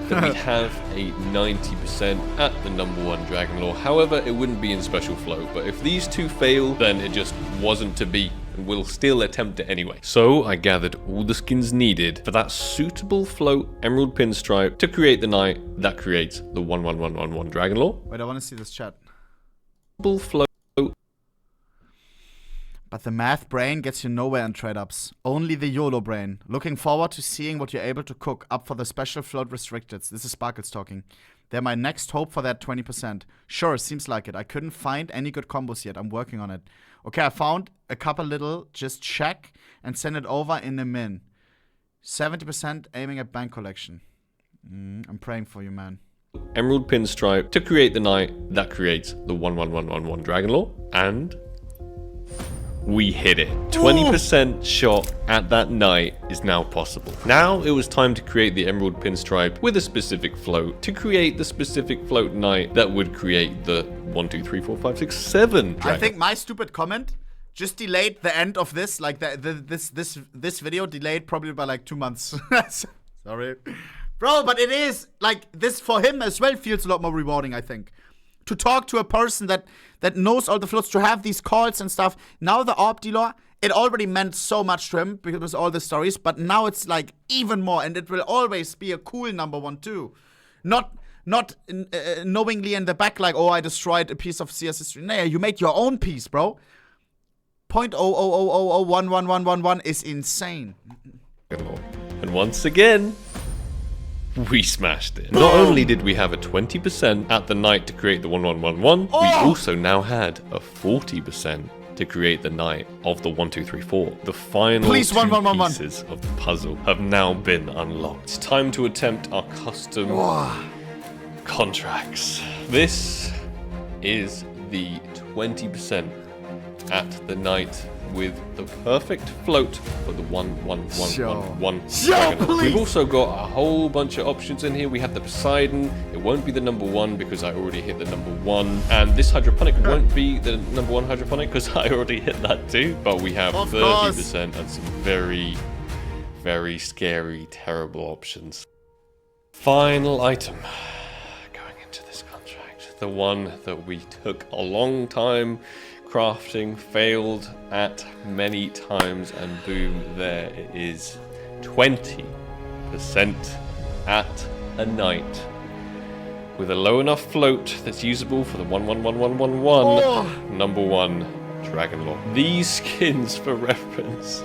that we'd have a 90% at the number 1 Dragon Lore. However, it wouldn't be in special float, but if these two fail, then it just wasn't to be, and we'll still attempt it anyway. So I gathered all the skins needed for that suitable float emerald pinstripe to create the knight that creates the 11111 Dragon Lore. Wait, I want to see this chat. Float. But the math brain gets you nowhere in trade-ups. Only the YOLO brain. Looking forward to seeing what you're able to cook up for the special float restricteds. This is Sparkles talking. They're my next hope for that 20%. Sure, seems like it. I couldn't find any good combos yet. I'm working on it. Okay, I found a couple little. Just check and send it over in a min. 70% aiming at bank collection. I'm praying for you, man. Emerald pinstripe to create the knight that creates the 11111 Dragon Lore. And we hit it. 20% shot at that knight is now possible. Now it was time to create the emerald pinstripe with a specific float to create the specific float knight that would create the 1, 2, 3, 4, 5, 6, 7 dragon. I think my stupid comment just delayed the end of this. Like this video delayed probably by like 2 months. Sorry. Bro, but it is like this for him as well feels a lot more rewarding, I think. To talk to a person that knows all the floats, to have these calls and stuff. Now the AWP dealer, it already meant so much to him because all the stories, but now it's like even more, and it will always be a cool number 1 too. Not knowingly in the back like, oh, I destroyed a piece of CS history. No, you made your own piece, bro. 0.000011111 is insane. And once again, we smashed it. Not only did we have a 20% at the knight to create the 1111, we also now had a 40% to create the knight of the 1, 2, 3, 4. The final two pieces of the puzzle have now been unlocked. It's time to attempt our custom contracts. This is the 20% at the knight with the perfect float for the 11111. We've also got a whole bunch of options in here. We have the Poseidon. It won't be the number 1 because I already hit the number 1. And this hydroponic won't be the number 1 hydroponic because I already hit that too. But we have 30% and some very, very scary, terrible options. Final item going into this contract. The one that we took a long time crafting, failed at many times, and boom, there it is. 20% at a knight with a low enough float that's usable for the 111111 number 1 Dragon Lore. These skins, for reference,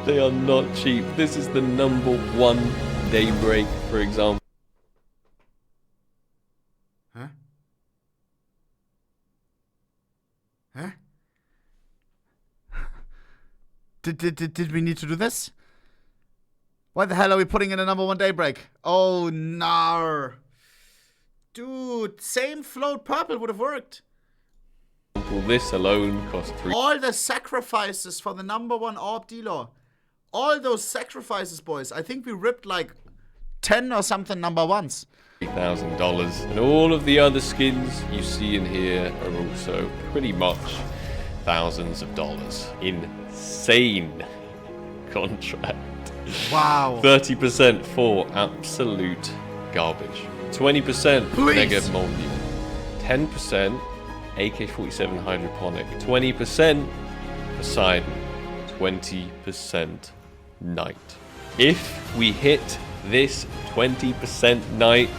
they are not cheap. This is the number 1 Daybreak, for example. Huh? Huh? Did we need to do this? Why the hell are we putting in a number 1 Daybreak? Oh, no. Dude, same float purple would have worked. This alone cost 3. All the sacrifices for the number 1 AWP dealer. All those sacrifices, boys. I think we ripped like 10 or something number 1s. $3,000. And all of the other skins you see in here are also pretty much thousands of dollars. Insane contract. Wow. 30% for absolute garbage. 20% Mega Moldy. 10% AK-47 Hydroponic. 20% Poseidon. 20% Knight. If we hit this 20% Knight,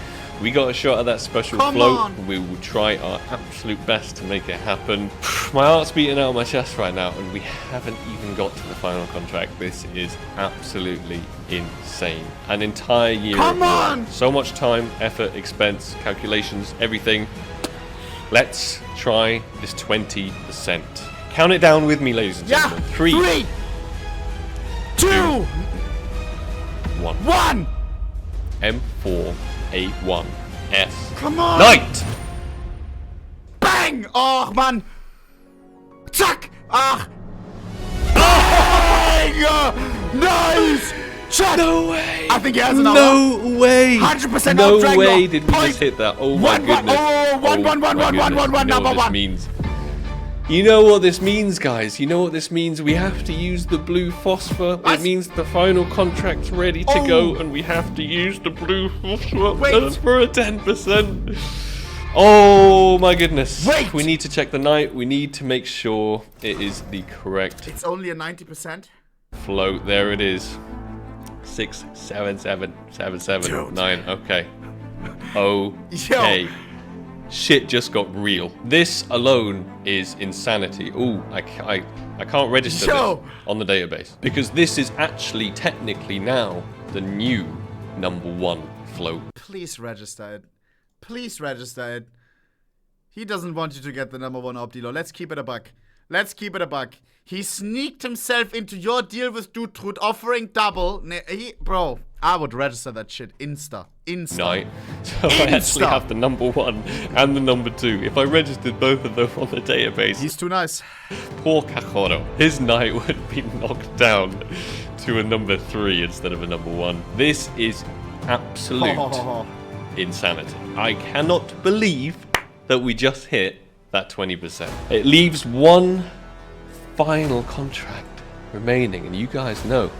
we got a shot at that special float. We will try our absolute best to make it happen. My heart's beating out of my chest right now, and we haven't even got to the final contract. This is absolutely insane. An entire year of work. So much time, effort, expense, calculations, everything. Let's try this 20%. Count it down with me, ladies and gentlemen. 3, 2, 1. M4A1 S. Come on! Knight! Bang! Oh, man! Zack! Ach! Bang! Nice! Shot! No way! I think he has an No way! 100% No Drangler. way did we Point. just hit that. Oh my One, goodness. oh, one, one, one, one, one, one, one, number one. Means. You know what this means, guys. You know what this means. We have to use the blue phosphor. It means the final contract's ready to go, and we have to use the blue phosphor for a 10%. Oh my goodness. Wait. We need to check the night. We need to make sure it is the correct It's only a 90%. float. There it is. 6, 7, 7, 7, 7, Dude. 9. Okay. Okay. Shit just got real. This alone is insanity. Ooh, I can't register this on the database because this is actually technically now the new #1 float. Please register it. Please register it. He doesn't want you to get the #1 AWP dealer. Let's keep it a buck. Let's keep it a buck. He sneaked himself into your deal with Dude Truth, offering double. Bro, I would register that shit insta. Night. So I actually have the #1 and the #2. If I registered both of them on the database, He's too nice. poor Cajoro, his night would be knocked down to a #3 instead of a #1. This is absolute insanity. I cannot believe that we just hit that 20%. It leaves one final contract remaining, and you guys know.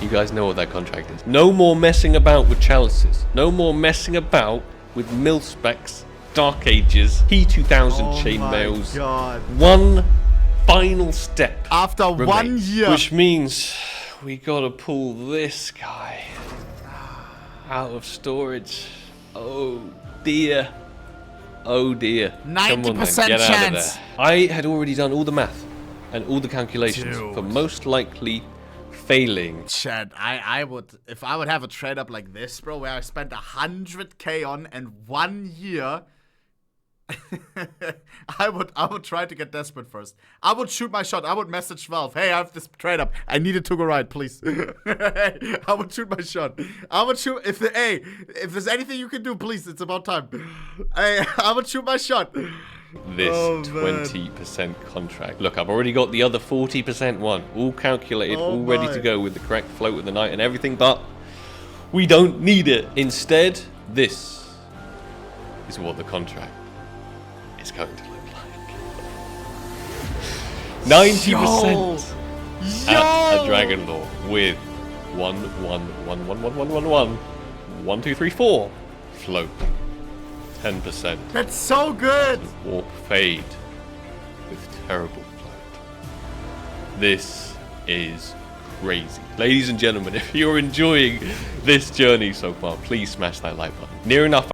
You guys know what that contract is. No more messing about with chalices. No more messing about with mil-specs, Dark Ages, P2000 chainmails. God. One final step. After remains, 1 year. which means we gotta pull this guy out of storage. Oh dear. Oh dear. 90% get chance. out of there. I had already done all the math and all the calculations for most likely failing. Chad, I would, if I would have a trade up like this, bro, where I spent 100k on and 1 year, I would try to get desperate first. I would shoot my shot. I would message Valve, hey, I have this trade up. I need it to go right, please. I would shoot my shot. I would shoot, if there's anything you can do, please, it's about time. I would shoot my shot. This 20% contract. Look, I've already got the other 40% one. All calculated, all ready to go with the correct float with the night and everything, but we don't need it. Instead, this is what the contract is going to look like. 90% at a Dragon Lore with 1, 1, 1, 1, 1, 1, 1, 1, 1, 2, 3, 4 float. 10%. That's so good. Warp fade with terrible float. This is crazy. Ladies and gentlemen, if you're enjoying this journey so far, please smash that like button. Near enough.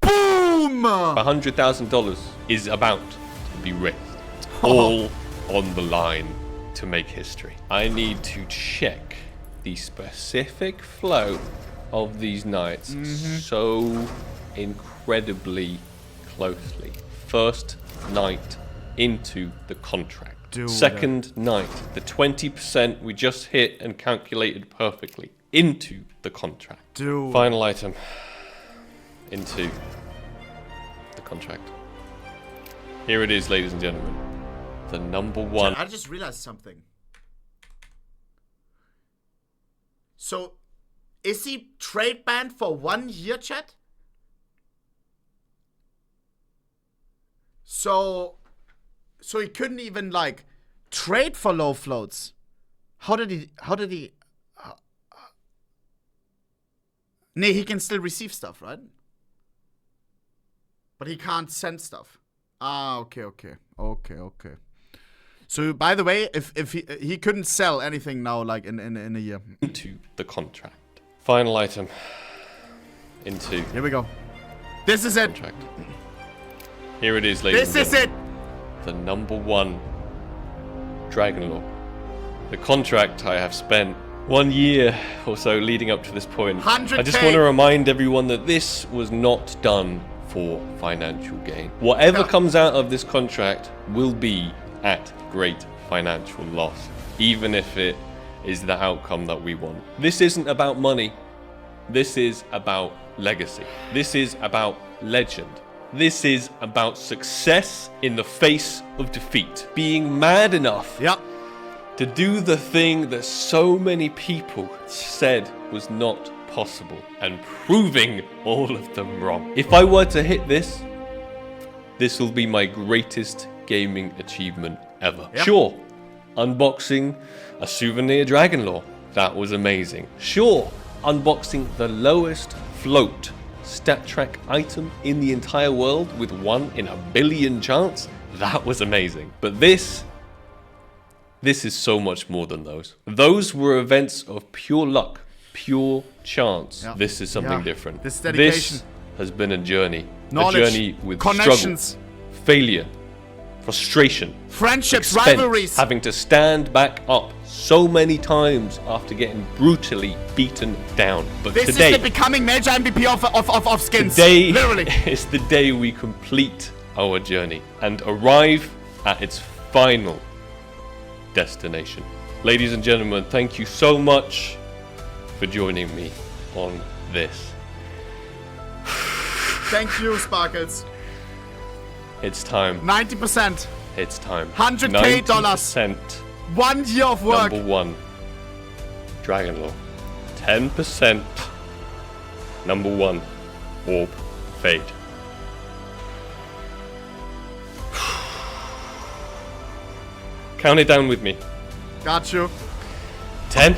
Boom! $100,000 is about to be raised. All on the line to make history. I need to check the specific flow of these nights so incredibly closely. First night into the contract. Second night, the 20% we just hit and calculated perfectly into the contract. Final item into the contract. Here it is, ladies and gentlemen. The #1. I just realized something. So, is he trade banned for 1 year, chat? So he couldn't even like trade for low floats. How did he Nee, he can still receive stuff, right? But he can't send stuff. Ah, okay. So by the way, if he couldn't sell anything now like in a year. Into the contract. Final item. Into Here we go. This is it. Contract. Here it is, ladies and gentlemen. This is it. The #1 Dragon Lore. The contract I have spent 1 year or so leading up to this point. 100K. I just want to remind everyone that this was not done for financial gain. Whatever comes out of this contract will be at great financial loss, even if it is the outcome that we want. This isn't about money. This is about legacy. This is about legend. This is about success in the face of defeat. Being mad enough to do the thing that so many people said was not possible, and proving all of them wrong. If I were to hit this, this will be my greatest gaming achievement ever. Yeah. Sure, unboxing a souvenir Dragon Lore, that was amazing. Sure, unboxing the lowest float stat track item in the entire world with 1 in a billion chance, that was amazing. But this is so much more than those. Those were events of pure luck, pure chance. Yeah. This is something Yeah. different. This dedication. This has been a journey. Knowledge, a journey with connections, struggle, failure, frustration, friendships, expense, rivalries. having to stand back up so many times after getting brutally beaten down. But This today, is the becoming major MVP of skins. today Literally. is the day we complete our journey and arrive at its final destination. Ladies and gentlemen, thank you so much for joining me on this. Thank you, Sparkles. It's time. 90%. It's time. $100K. 90% 1 year of work. number 1 Dragon Lore. 10% number 1 Orb Fade. Count it down with me. Got you. 10.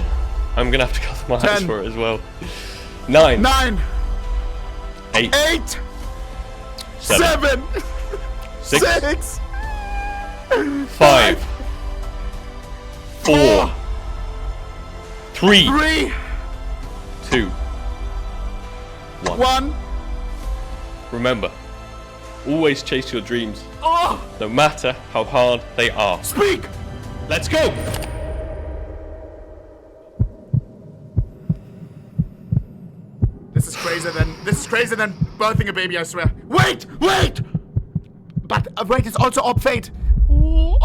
I'm gonna have to cut my hands 10. for it as well. 9. 9, 8. 8, 7. 7, 6. 6, 5. 4. 3. 3, 2. 1. 1. Remember, always chase your dreams, Oh, no matter how hard they are. speak. Let's go! This is crazier than birthing a baby, I swear. Wait, wait. But wait, it's also Orb Fate. Oh!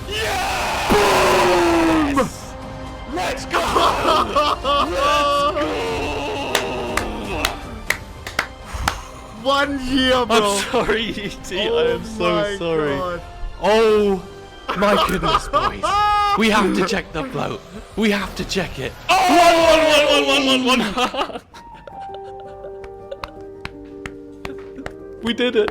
Yeah! Boom! Let's go! Let's 1 year, bro. I'm sorry, ET. I am so my sorry. God. Oh my goodness, boys. We have to check the float. We have to check it. Oh! 1. We did it.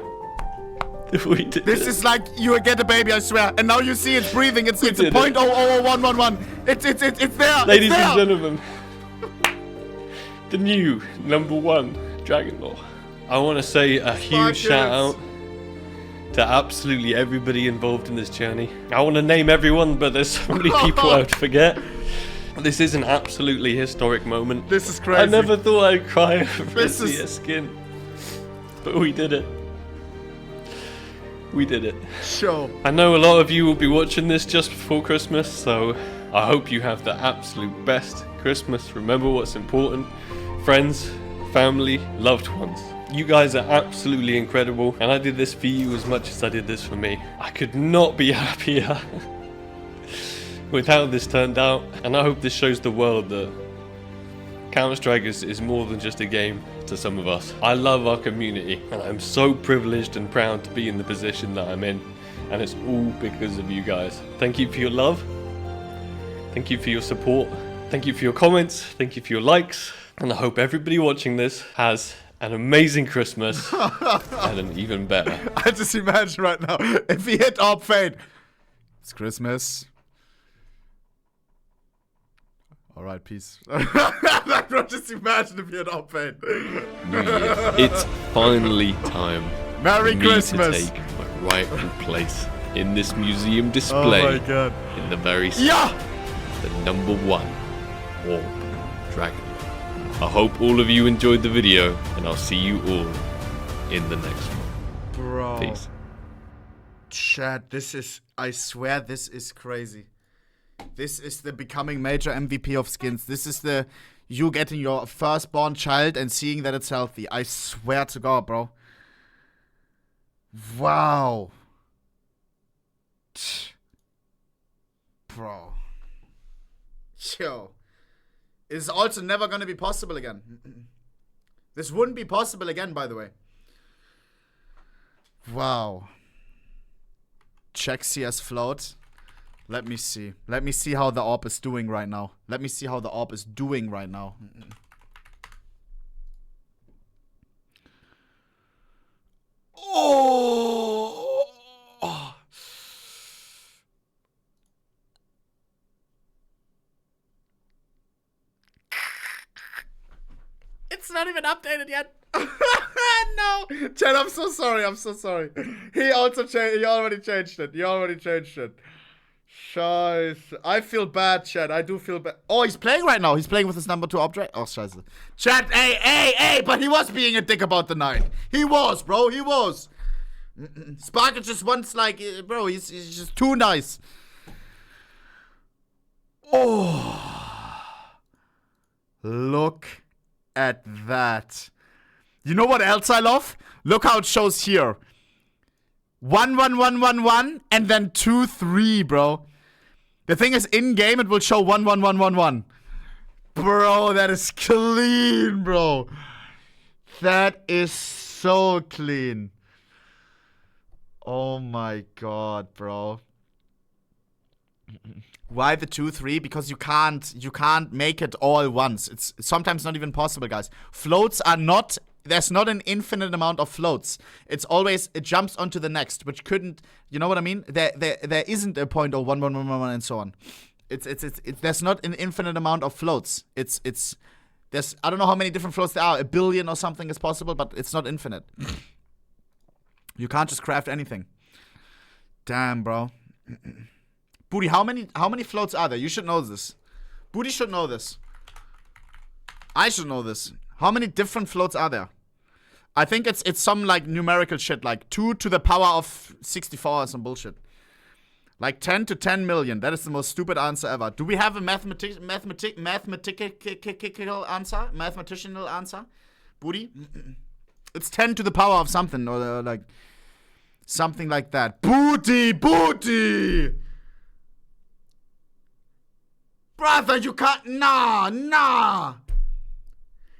We did This it. is like you get a baby, I swear. And now you see it's breathing. It's a did it. 0.000111. It's there. Ladies it's there. and gentlemen, the new number 1 Dragon Lore. I want to say a huge shout out to absolutely everybody involved in this journey. I want to name everyone, but there's so many people I would forget. This is an absolutely historic moment. This is crazy. I never thought I'd cry over This a is- CS skin, but we did it. We did it. Show. I know a lot of you will be watching this just before Christmas, so I hope you have the absolute best Christmas. Remember what's important. Friends, family, loved ones. You guys are absolutely incredible, and I did this for you as much as I did this for me. I could not be happier with how this turned out, and I hope this shows the world that Counter-Strike is more than just a game to some of us. I love our community, and I'm so privileged and proud to be in the position that I'm in, and it's all because of you guys. Thank you for your love. Thank you for your support. Thank you for your comments. Thank you for your likes. And I hope everybody watching this has an amazing Christmas and an even better. I just imagine right now, if we hit Orb Fate. It's Christmas. Alright, peace. I just imagine if we hit Orb Fate. It's finally time Merry for me Christmas. to take my rightful place in this museum Oh display my god. in the very center, Yeah! the number 1 Orb Dragon. I hope all of you enjoyed the video, and I'll see you all in the next one. Bro. Peace. Chat, this is, I swear this is crazy. This is the becoming major MVP of skins. This is the, you getting your firstborn child and seeing that it's healthy. I swear to God, bro. Wow. Bro. Yo. It's also never gonna be possible again. This wouldn't be possible again, by the way. Wow. Check CS float. Let me see. Let me see how the AWP is doing right now. Let me see how the AWP is doing right now. Oh! It's not even updated yet. No. Chat, I'm so sorry. I'm so sorry. He also changed. He already changed it. He already changed it. Scheiße. I feel bad, chat. I do feel bad. Oh, he's playing right now. He's playing with his number 2 object. Oh, scheiße. Chat, hey. But he was being a dick about the 9. He was, bro. He was. Sparkle just wants, like, bro, he's just too nice. Oh. Look at that. You know what else I love? Look how it shows here. 1, 1, 1, 1, 1, and then 2, 3, bro. The thing is, in game it will show 1, 1, 1, 1, 1. Bro, that is clean, bro. That is so clean. Oh my god, bro. Why the 2, 3? Because you can't make it all once. It's sometimes not even possible, guys. Floats are not. There's not an infinite amount of floats. It's always, it jumps onto the next, which couldn't, you know what I mean? There isn't a point or 1, 1, 1, 1, 1, and so on. There's not an infinite amount of floats. There's, I don't know how many different floats there are. 1 billion or something is possible, but it's not infinite. You can't just craft anything. Damn, bro. Booty, how many floats are there? You should know this. Booty should know this. I should know this. How many different floats are there? I think it's some like numerical shit, like 2 to the power of 64 or some bullshit. Like 10 to 10 million. That is the most stupid answer ever. Do we have a mathematical answer? Mathematicianal answer? Booty? It's 10 to the power of something, or like something like that. Booty! Brother, you can't. Nah.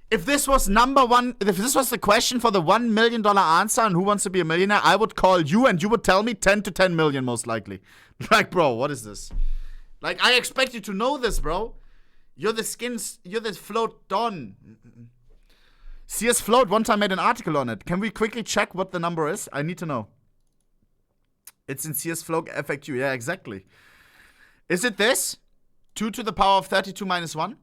If this was if this was the question for the $1 million answer and Who Wants to Be a Millionaire, I would call you and you would tell me 10 to 10 million most likely. Like, bro, what is this? Like, I expect you to know this, bro. You're the float don. CS Float one time made an article on it. Can we quickly check what the number is? I need to know. It's in CS Float FAQ. Yeah, exactly. Is it this? 2 to the power of 32 minus 1?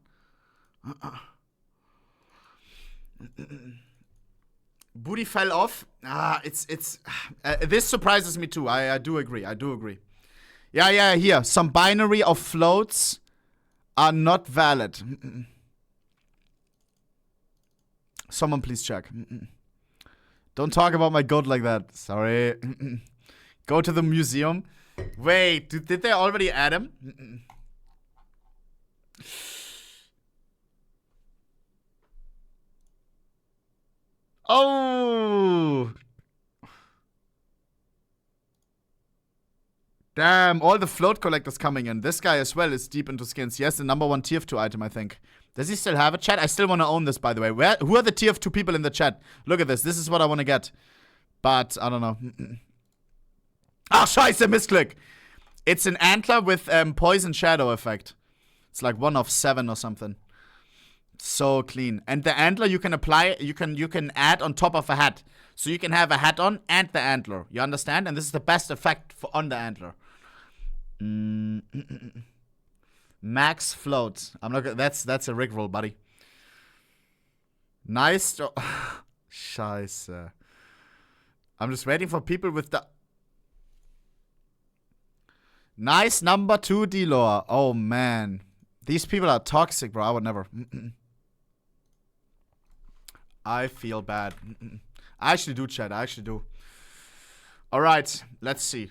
Booty fell off. This surprises me too. I do agree. Yeah, here. Some binary of floats are not valid. Someone please check. Don't talk about my goat like that. Sorry. Go to the museum. Wait, did they already add him? Oh! Damn, all the float collectors coming in. This guy as well is deep into skins. Yes, the number 1 tier 2 item, I think. Does he still have a chat? I still want to own this, by the way. Who are the tier 2 people in the chat? Look at this. This is what I want to get. But, I don't know. Ah, scheiße, misclick. It's an antler with poison shadow effect. It's like 1 of 7 or something. So clean. And the antler you can apply, you can add on top of a hat. So you can have a hat on and the antler. You understand? And this is the best effect on the antler. Max float. I'm not. That's a rickroll, buddy. Nice. Scheiße. I'm just waiting for people with the. Nice number 2 D-Lore. Oh man, these people are toxic, bro. I would never. I feel bad. I actually do, chat. I actually do. All right, let's see.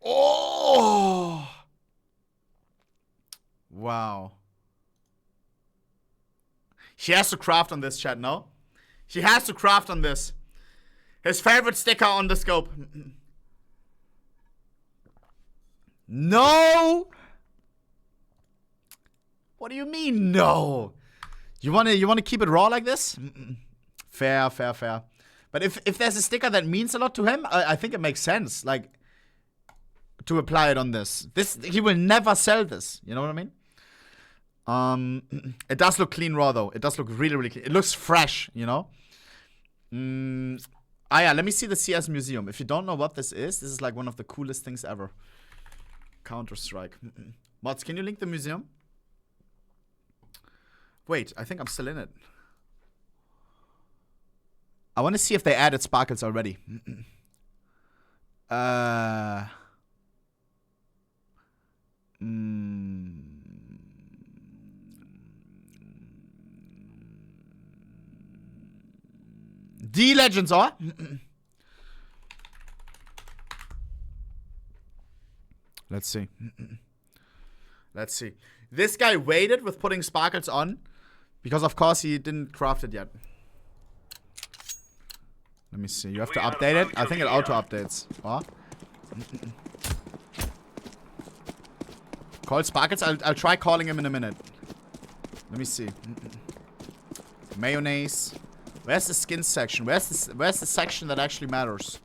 Oh! Wow. She has to craft on this, chat, no? She has to craft on this. His favorite sticker on the scope. No! What do you mean, no? You wanna keep it raw like this? Fair. But if there's a sticker that means a lot to him, I think it makes sense, like, to apply it on this. He will never sell this. You know what I mean? It does look clean raw though. It does look really, really clean. It looks fresh, you know? Yeah, let me see the CS Museum. If you don't know what this is like one of the coolest things ever. Counter-Strike. Mods, can you link the museum? Wait, I think I'm still in it. I want to see if they added sparkles already. D Legends, or? Let's see. Let's see. This guy waited with putting sparkles on because, of course, he didn't craft it yet. Let me see. You have to update it. I think it auto updates. What? Call sparkles. I'll try calling him in a minute. Let me see. Mayonnaise. Where's the skin section? Where's the section that actually matters?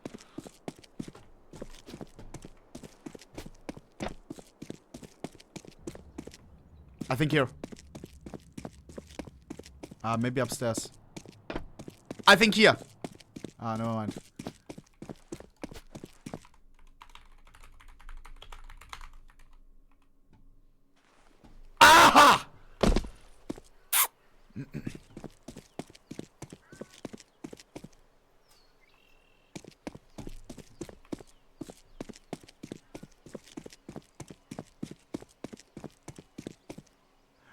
I think here. Maybe upstairs. I think here. Never mind. Aha!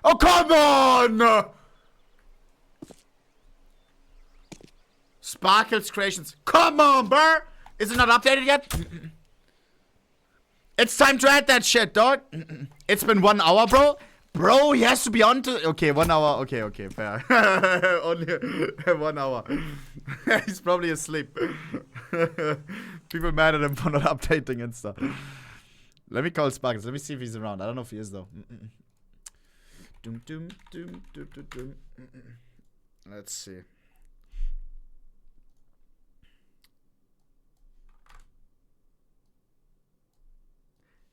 Oh, come on! Sparkles Creations. Come on, bro! Is it not updated yet? It's time to add that shit, dog. It's been 1 hour, bro. Bro, he has to be on to... Okay, 1 hour. Okay, fair. Only 1 hour. He's probably asleep. People mad at him for not updating and stuff. Let me call Sparkles. Let me see if he's around. I don't know if he is, though. Let's see.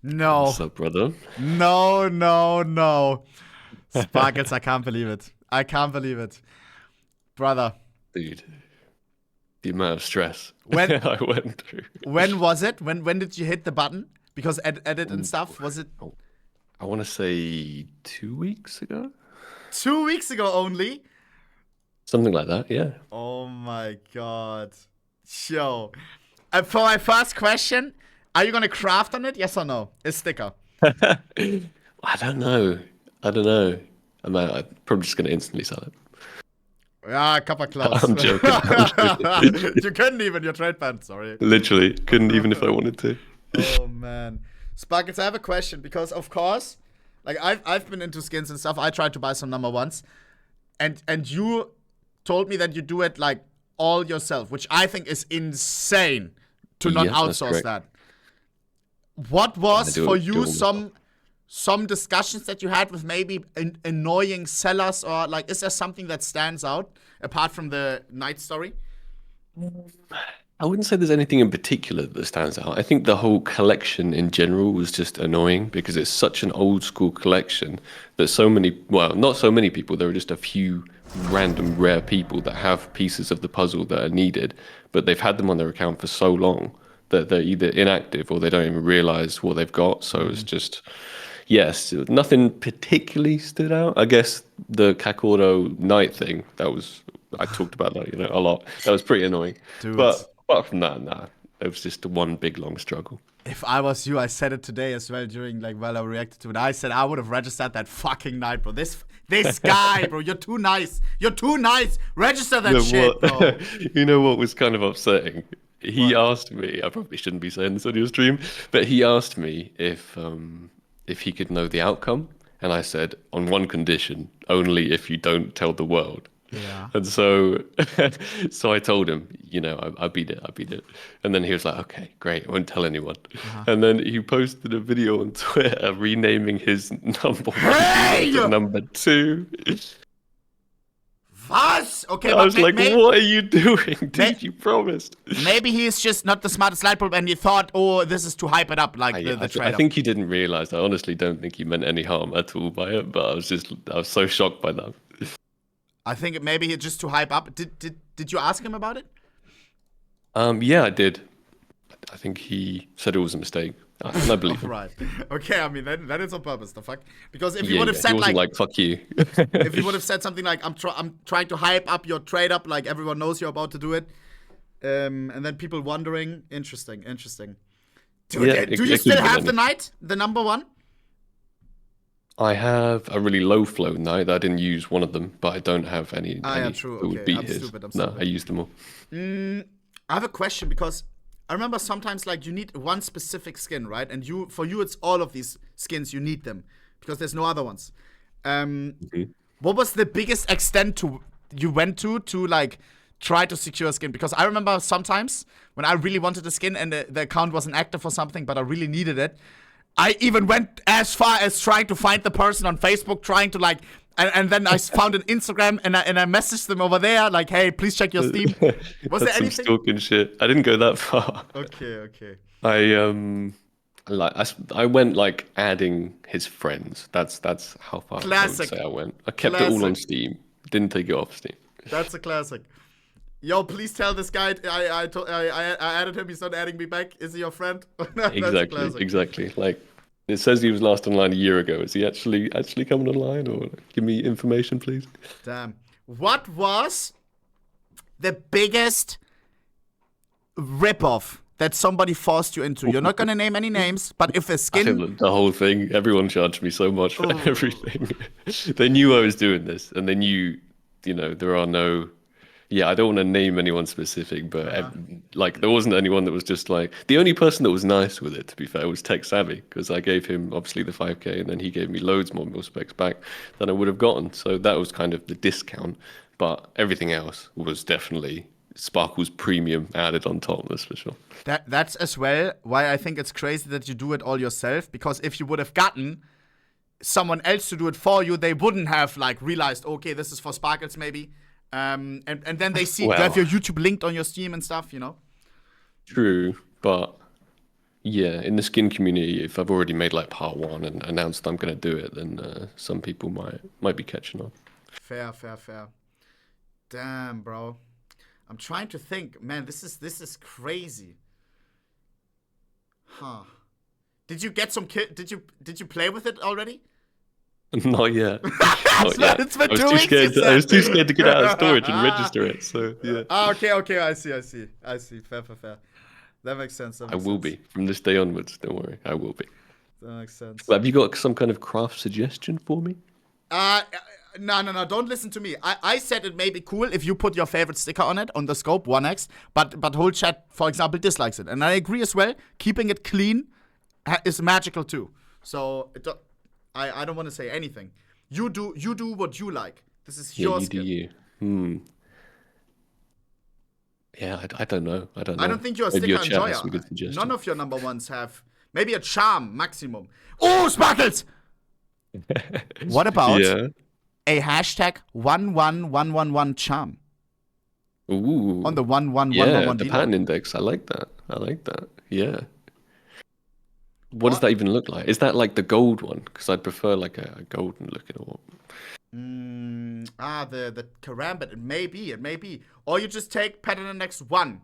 No. What's up, brother? No. Sparkles, I can't believe it. I can't believe it. Brother. Dude. The amount of stress When I went through. When was it? When did you hit the button? Because edit and stuff, was it? I want to say 2 weeks ago? 2 weeks ago only? Something like that, yeah. Oh my god. Yo. For my first question, are you gonna craft on it? Yes or no? A sticker. I don't know. I'm probably just going to instantly sell it. Yeah, copper claws. I'm joking. You couldn't even, your trade banned, sorry. Literally. Couldn't even if I wanted to. Oh man. Sparkles, I have a question because of course, like I've been into skins and stuff. I tried to buy some number ones. And you told me that you do it like all yourself, which I think is insane to not outsource that. What was for you some discussions that you had with maybe annoying sellers, or like is there something that stands out apart from the night story? I wouldn't say there's anything in particular that stands out. I think the whole collection in general was just annoying because it's such an old school collection that so many, well, not so many people, there are just a few random rare people that have pieces of the puzzle that are needed, but they've had them on their account for so long that they're either inactive or they don't even realize what they've got. So it's just, yes, nothing particularly stood out. I guess the Kakordo night thing, I talked about that, a lot. That was pretty annoying. Dude. But apart from that, nah, it was just one big long struggle. If I was you, I said it today as well while I reacted to it. I said I would have registered that fucking night, bro. This guy, bro, you're too nice. You're too nice. Register that shit, bro. You know what was kind of upsetting? He asked me, I probably shouldn't be saying this on your stream, but he asked me if he could know the outcome. And I said, on one condition, only if you don't tell the world. Yeah. And so I told him, I beat it. And then he was like, okay, great, I won't tell anyone. And then he posted a video on Twitter renaming his number 1 to number 2. Was? Okay, I but was like, what are you doing? Dude, you promised. Maybe he's just not the smartest light bulb and he thought, oh, this is to hype it up, like the trade. I think he didn't realize. I honestly don't think he meant any harm at all by it, but I was so shocked by that. I think maybe he just to hype up. Did you ask him about it? Yeah, I did. I think he said it was a mistake. I believe him. Right. Okay, I mean, then it's on purpose, the fuck? Because if he would have said, he wasn't like, fuck you. if he would have said something like, I'm trying to hype up your trade up, like everyone knows you're about to do it, and then people wondering, interesting. Dude, do you still have the number one? I have a really low flow knight. I didn't use one of them, but I don't have any. Yeah, true. That would beat his. Stupid. No, I used them all. I have a question because I remember sometimes like you need one specific skin, right? And for you it's all of these skins, you need them because there's no other ones. What was the biggest extent you went to like try to secure a skin? Because I remember sometimes when I really wanted a skin and the account wasn't active or something, but I really needed it, I even went as far as trying to find the person on Facebook, trying to like, and then I found an Instagram and I messaged them over there, like, hey, please check your Steam. Was there anything? Some stalking shit. I didn't go that far. Okay. I went like adding his friends. That's how far I would say I went. I kept it all on Steam. Didn't take it off Steam. That's a classic. Yo, please tell this guy I added him. He's not adding me back. Is he your friend? Exactly. Like it says he was last online a year ago. Is he actually coming online, or give me information, please? Damn. What was the biggest ripoff that somebody forced you into? You're not gonna name any names, but if a skin, the whole thing, everyone charged me so much for everything. They knew I was doing this, and they knew, there are no. Yeah, I don't want to name anyone specific, but like there wasn't anyone that was just like the only person that was nice with it. To be fair, was Tech Savvy, because I gave him obviously the 5K, and then he gave me loads more mil specs back than I would have gotten. So that was kind of the discount. But everything else was definitely Sparkle's premium added on top. That's for sure. That's as well why I think it's crazy that you do it all yourself. Because if you would have gotten someone else to do it for you, they wouldn't have like realized, okay, this is for Sparkles maybe. And then they see you have your YouTube linked on your Steam and stuff, True, but yeah, in the skin community, if I've already made like part 1 and announced I'm gonna do it, then some people might be catching on. Fair. Damn, bro. I'm trying to think, man. This is crazy. Huh? Did you get some Did you play with it already? Not yet. It's been 2 weeks. I was too scared to get out of storage and register it. So yeah. Okay. I see. Fair. That makes sense. I will be from this day onwards. Don't worry, I will be. That makes sense. But have you got some kind of craft suggestion for me? No. Don't listen to me. I said it may be cool if you put your favorite sticker on it on the scope 1x, but whole chat, for example, dislikes it, and I agree as well. Keeping it clean is magical too. So I don't want to say anything. You do what you like. This is your skin. Yeah, I don't know. I don't think you're a sticker enjoyer. None of your number ones have. Maybe a charm maximum. Oh, Sparkles! What about a hashtag 11111 charm? Ooh. On the 11111. Yeah, the pattern index. I like that. Yeah. What does that even look like? Is that like the gold one? Because I'd prefer like a golden looking one. The karambit. It may be. Or you just take pattern index 1.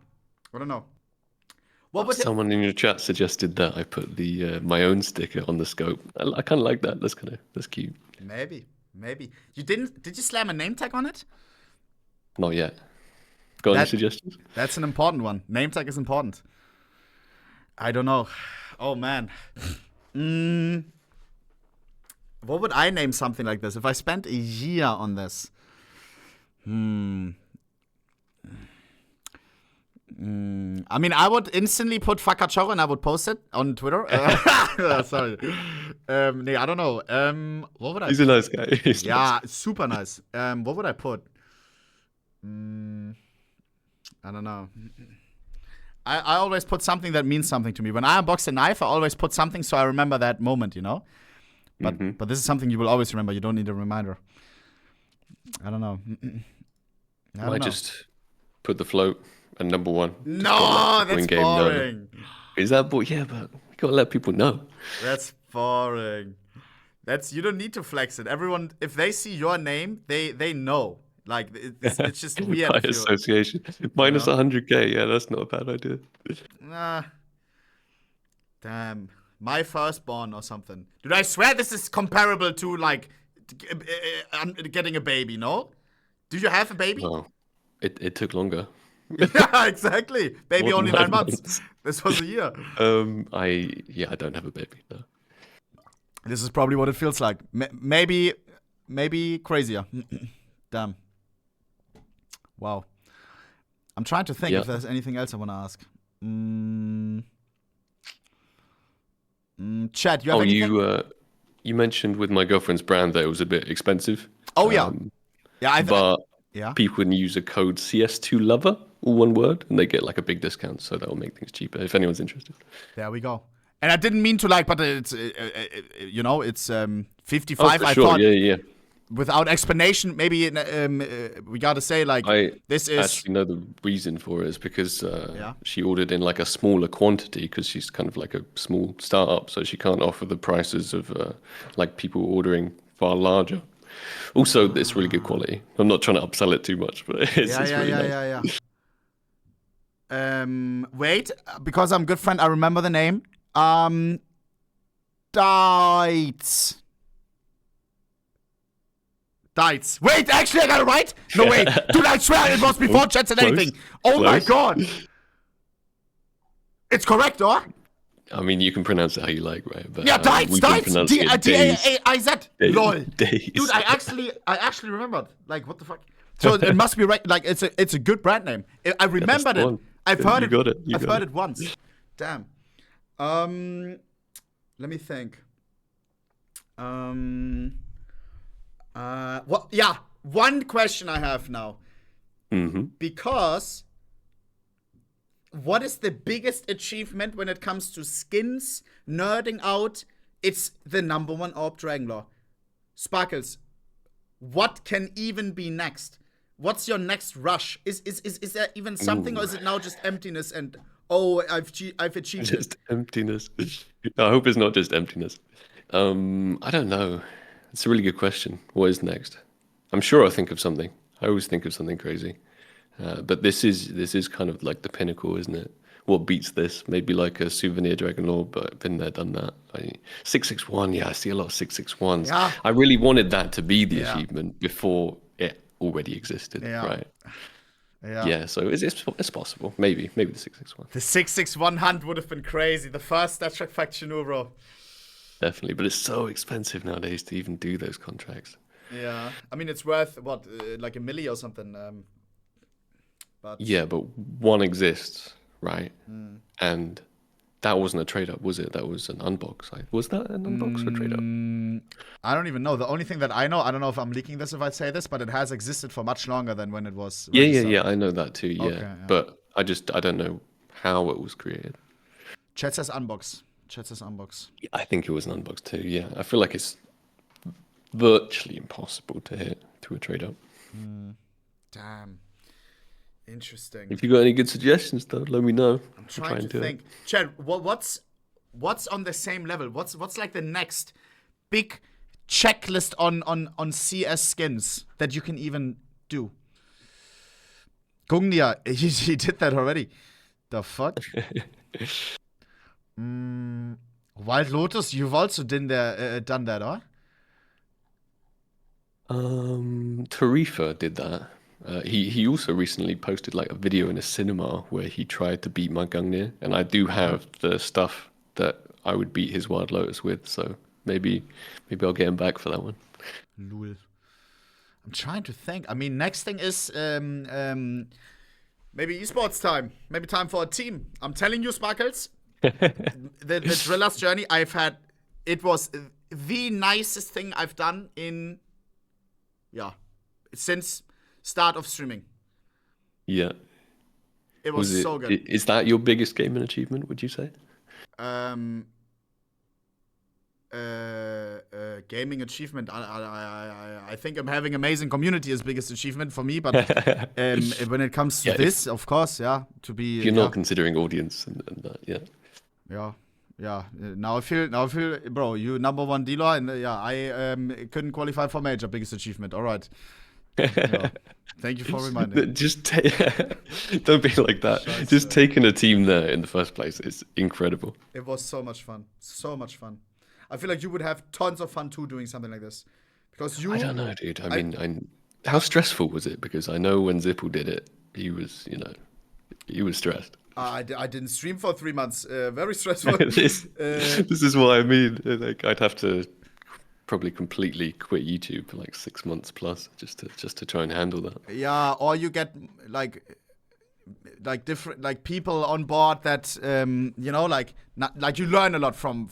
I don't know. Someone in your chat suggested that I put the my own sticker on the scope. I kind of like that. That's cute. Maybe. You didn't? Did you slam a name tag on it? Not yet. Got any suggestions? That's an important one. Name tag is important. I don't know. Oh, man. What would I name something like this if I spent a year on this? I mean, I would instantly put Fakachoro and I would post it on Twitter. Sorry. I don't know. What would I? He's a nice guy. Yeah, super nice. What would I put? I don't know. I always put something that means something to me. When I unbox a knife, I always put something so I remember that moment, But this is something you will always remember. You don't need a reminder. I don't know. I Might don't know. just put the float and number one. Just No, gotta let people that's in-game know. boring. Is that boring? Yeah, but you gotta let people know. That's boring. You don't need to flex it. Everyone, if they see your name, they know. Like it's just weird. By If you, association. Minus know? 100k. Yeah, that's not a bad idea. Nah. Damn. My firstborn or something. Dude, I swear this is comparable to like getting a baby. No? Do you have a baby? No, it took longer. Yeah, exactly. Baby More than only 9 months. This was a year. I don't have a baby. No. This is probably what it feels like. Maybe crazier. Damn. Wow. I'm trying to think if there's anything else I want to ask. Chat, you have anything? You mentioned with my girlfriend's brand that it was a bit expensive. Oh yeah. But yeah. people can use a code CS2Lover, all one word, and they get like a big discount. So that will make things cheaper if anyone's interested. There we go. And I didn't mean to like, but it's it's 55. Oh, for I sure. thought Yeah. without explanation, maybe we gotta say like this is actually know the reason for it is because Yeah. she ordered in like a smaller quantity because she's kind of like a small startup, so she can't offer the prices of like people ordering far larger. Also, it's really good quality. I'm not trying to upsell it too much, but it's really nice. Wait, because I'm good friend, I remember the name. Dites. Wait, actually, I got it right. No, wait. Dude, I swear it was before chat said anything. Oh my god. It's correct, or? I mean, you can pronounce it how you like, right? But, yeah, Dites. D-A-I-Z. Lol. Days. Dude, I actually remembered. Like, what the fuck? So it must be right. Like, it's a good brand name. I remembered it. I've heard it. I've heard it once. Damn. Let me think. Yeah, one question I have now. Because what is the biggest achievement when it comes to skins, nerding out? It's the number one AWP Dragonlore. Sparkles, what can even be next? What's your next rush? Is there even something, or is it now just emptiness and I've achieved just emptiness? I hope it's not just emptiness. I don't know. It's a really good question. What is next? I'm sure I'll think of something. I always think of something crazy. But this is kind of like the pinnacle, isn't it? What beats this? Maybe like a souvenir Dragonlore, but been there, done that. 661, yeah, I see a lot of 661s. Yeah. I really wanted that to be the achievement before it already existed, right? Yeah, so it's possible. Maybe the 661. The 661 hunt would have been crazy. The first Star Trek faction, bro. Definitely, but it's so expensive nowadays to even do those contracts. Yeah, I mean it's worth what, like $1 million or something. But yeah, but one exists, right? And that wasn't a trade up, was it? That was an unbox. Was that an unbox or a trade up? I don't even know. The only thing that I know, I don't know if I'm leaking this if I say this, but it has existed for much longer than when it was. Yeah. I know that too. Yeah, okay, but I don't know how it was created. Chat says unbox. I think it was an unbox too. Yeah, I feel like it's virtually impossible to hit through a trade up. Damn. Interesting. If you got any good suggestions, though, let me know. I'm trying to think. Chad, what's on the same level? What's like the next big checklist on CS skins that you can even do? Gungnir, he did that already. The fuck? Wild Lotus, you've also done that, huh? Tarifa did that. He also recently posted like a video in a cinema where he tried to beat my Gungnir, and I do have the stuff that I would beat his Wild Lotus with, so maybe I'll get him back for that one. Lul. I'm trying to think. I mean, next thing is maybe esports time. Maybe time for a team. I'm telling you, Sparkles, the Driller's journey I've had, it was the nicest thing I've done since start of streaming. Yeah. It was so good. Is that your biggest gaming achievement, would you say? gaming achievement. I think I'm having amazing community is biggest achievement for me. But when it comes to this, of course, yeah, to be. If you're not considering audience and that, yeah. Yeah, now I feel, bro, you number one dealer, and I couldn't qualify for major, biggest achievement. All right. Yeah. Thank you for reminding. Just don't be like that. Scheiße. Just taking a team there in the first place is incredible. It was so much fun. So much fun. I feel like you would have tons of fun too doing something like this. Because you. I don't know, dude. I mean, how stressful was it? Because I know when Zippel did it, he was stressed. I didn't stream for 3 months. Very stressful. This is what I mean. Like, I'd have to probably completely quit YouTube for like 6 months plus just to try and handle that. Yeah, or you get like different like people on board that like you learn a lot from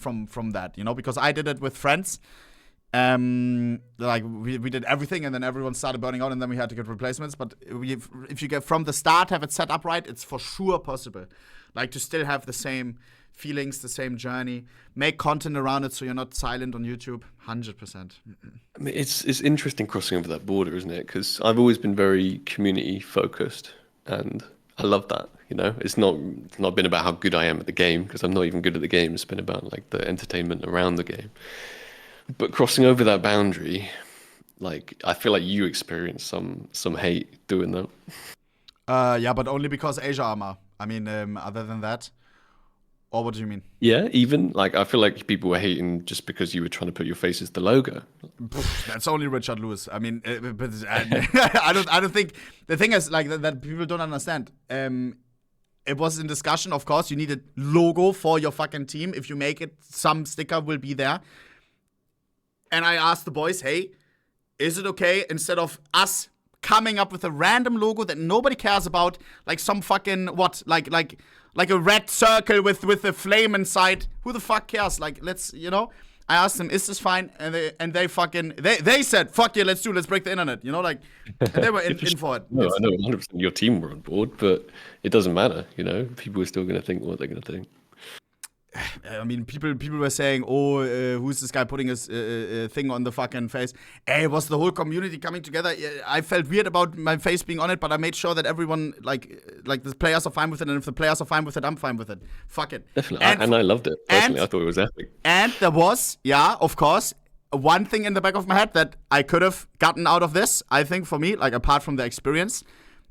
that, because I did it with friends. Like we did everything, and then everyone started burning out, and then we had to get replacements. But if you get from the start, have it set up right, it's for sure possible. Like to still have the same feelings, the same journey, make content around it, so you're not silent on YouTube. 100%. I mean, it's interesting crossing over that border, isn't it? Because I've always been very community focused, and I love that. It's not been about how good I am at the game, because I'm not even good at the game. It's been about like the entertainment around the game. But crossing over that boundary, like I feel like you experienced some hate doing that. Yeah, but only because Asia armor. I mean, other than that, or what do you mean? Yeah, even like I feel like people were hating just because you were trying to put your face as the logo. That's only Richard Lewis. I mean, but I don't think the thing is like that people don't understand. It was in discussion. Of course, you needed logo for your fucking team. If you make it, some sticker will be there. And I asked the boys, hey, is it okay instead of us coming up with a random logo that nobody cares about, like some fucking like a red circle with a flame inside? Who the fuck cares? Like, let's, I asked them, is this fine? And they said, fuck yeah, let's break the internet. Like, and they were in for it. No, I know 100% your team were on board, but it doesn't matter. People are still going to think what they're going to think. I mean, people were saying, oh, who's this guy putting his thing on the fucking face? Hey, it was the whole community coming together. I felt weird about my face being on it, but I made sure that everyone, like the players are fine with it, and if the players are fine with it, I'm fine with it. Fuck it. Definitely, and I loved it. Personally, I thought it was epic. And there was, of course, one thing in the back of my head that I could have gotten out of this, I think for me, like apart from the experience,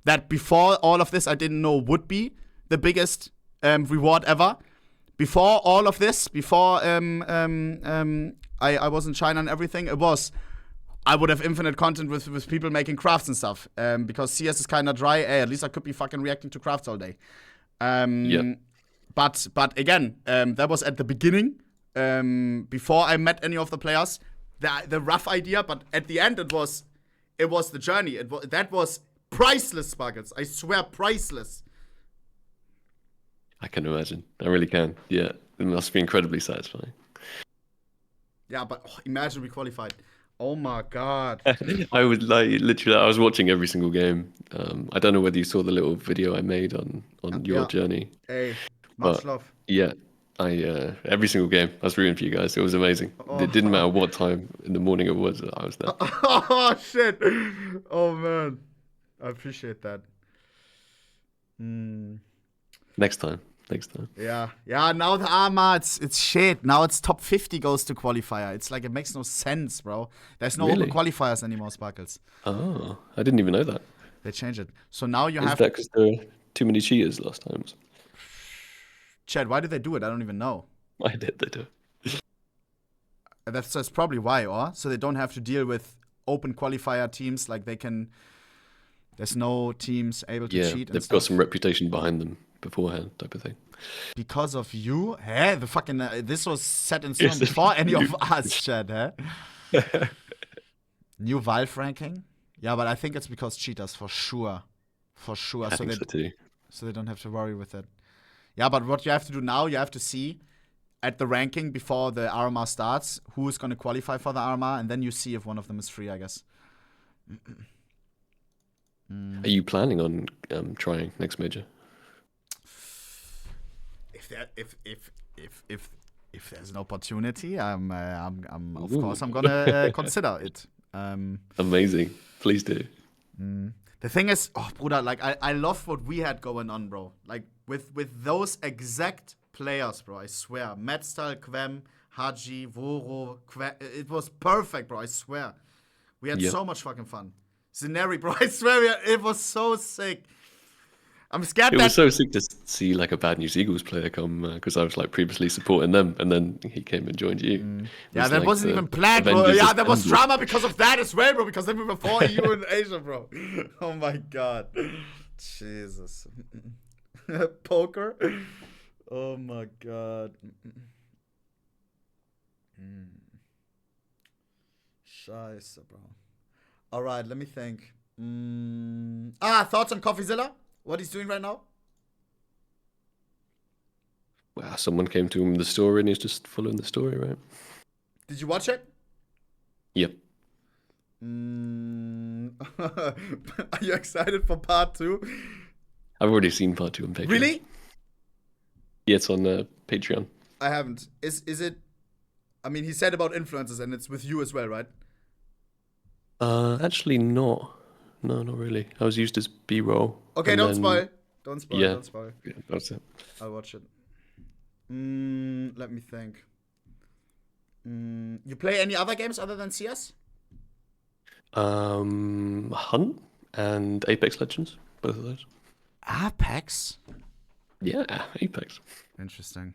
that before all of this I didn't know would be the biggest reward ever. Before all of this, before I was in China and everything, I would have infinite content with people making crafts and stuff. Because CS is kind of dry. Hey, at least I could be fucking reacting to crafts all day. But again, that was at the beginning, before I met any of the players. The rough idea, but at the end it was the journey. That was priceless, Sparkles. I swear, priceless. I can imagine. I really can. Yeah, it must be incredibly satisfying. Yeah, but imagine we qualified. Oh my god. I was like literally. I was watching every single game. I don't know whether you saw the little video I made on your journey. Hey, much love. Yeah, every single game I was rooting for you guys. It was amazing. It didn't matter what time in the morning it was. I was there. Oh shit. Oh man, I appreciate that. Next time. Yeah. Now the armor, it's shit. Now it's top 50 goes to qualifier. It's like it makes no sense, bro. There's no open qualifiers anymore, Sparkles. Oh, I didn't even know that. They changed it. So now you have. Is that because there were too many cheaters last time? Chad, why did they do it? I don't even know. Why did they do it? That's probably why, so they don't have to deal with open qualifier teams. Like they can. There's no teams able to cheat. They've got some reputation behind them beforehand, type of thing. Because of you? Hey, the fucking this was set in stone before any of us, Chad, huh? New Valve ranking? Yeah, but I think it's because cheaters, for sure. I think so too. So they don't have to worry with it. Yeah, but what you have to do now, you have to see at the ranking before the RMR starts who is going to qualify for the RMR, and then you see if one of them is free, I guess. Are you planning on If there's an opportunity, I'm of course I'm gonna consider it. Amazing. Please do. The thing is, Bruder, like I love what we had going on, bro. Like with those exact players, bro. I swear, Metztal, Quem, Haji, Voro, it was perfect, bro. I swear, we had so much fucking fun. Zeneri, bro. I swear, it was so sick. I'm scared. It was so sick to see like a Bad News Eagles player come because I was like previously supporting them, and then he came and joined you. Yeah, that like wasn't even planned, bro. Avengers Yeah, there was Assemble. drama because of that as well, bro. Because then we were 4 EU in Asia, bro. Oh my god, Jesus. Poker. Oh my god. Scheiße, bro. All right, let me think. Thoughts on CoffeeZilla? What he's doing right now? Well, someone came to him in the story, and he's just following the story, right? Did you watch it? Yep. Are you excited for part 2? I've already seen part 2 on Patreon. Really? Yeah, it's on Patreon. I haven't. Is it? I mean, he said about influencers, and it's with you as well, right? Actually, not. No, not really. I was used as B-roll. Okay, don't spoil. Don't spoil. Yeah. Don't spoil. Yeah, that's it. I'll watch it. Let me think. You play any other games other than CS? Hunt and Apex Legends, both of those. Apex? Yeah, Apex. Interesting.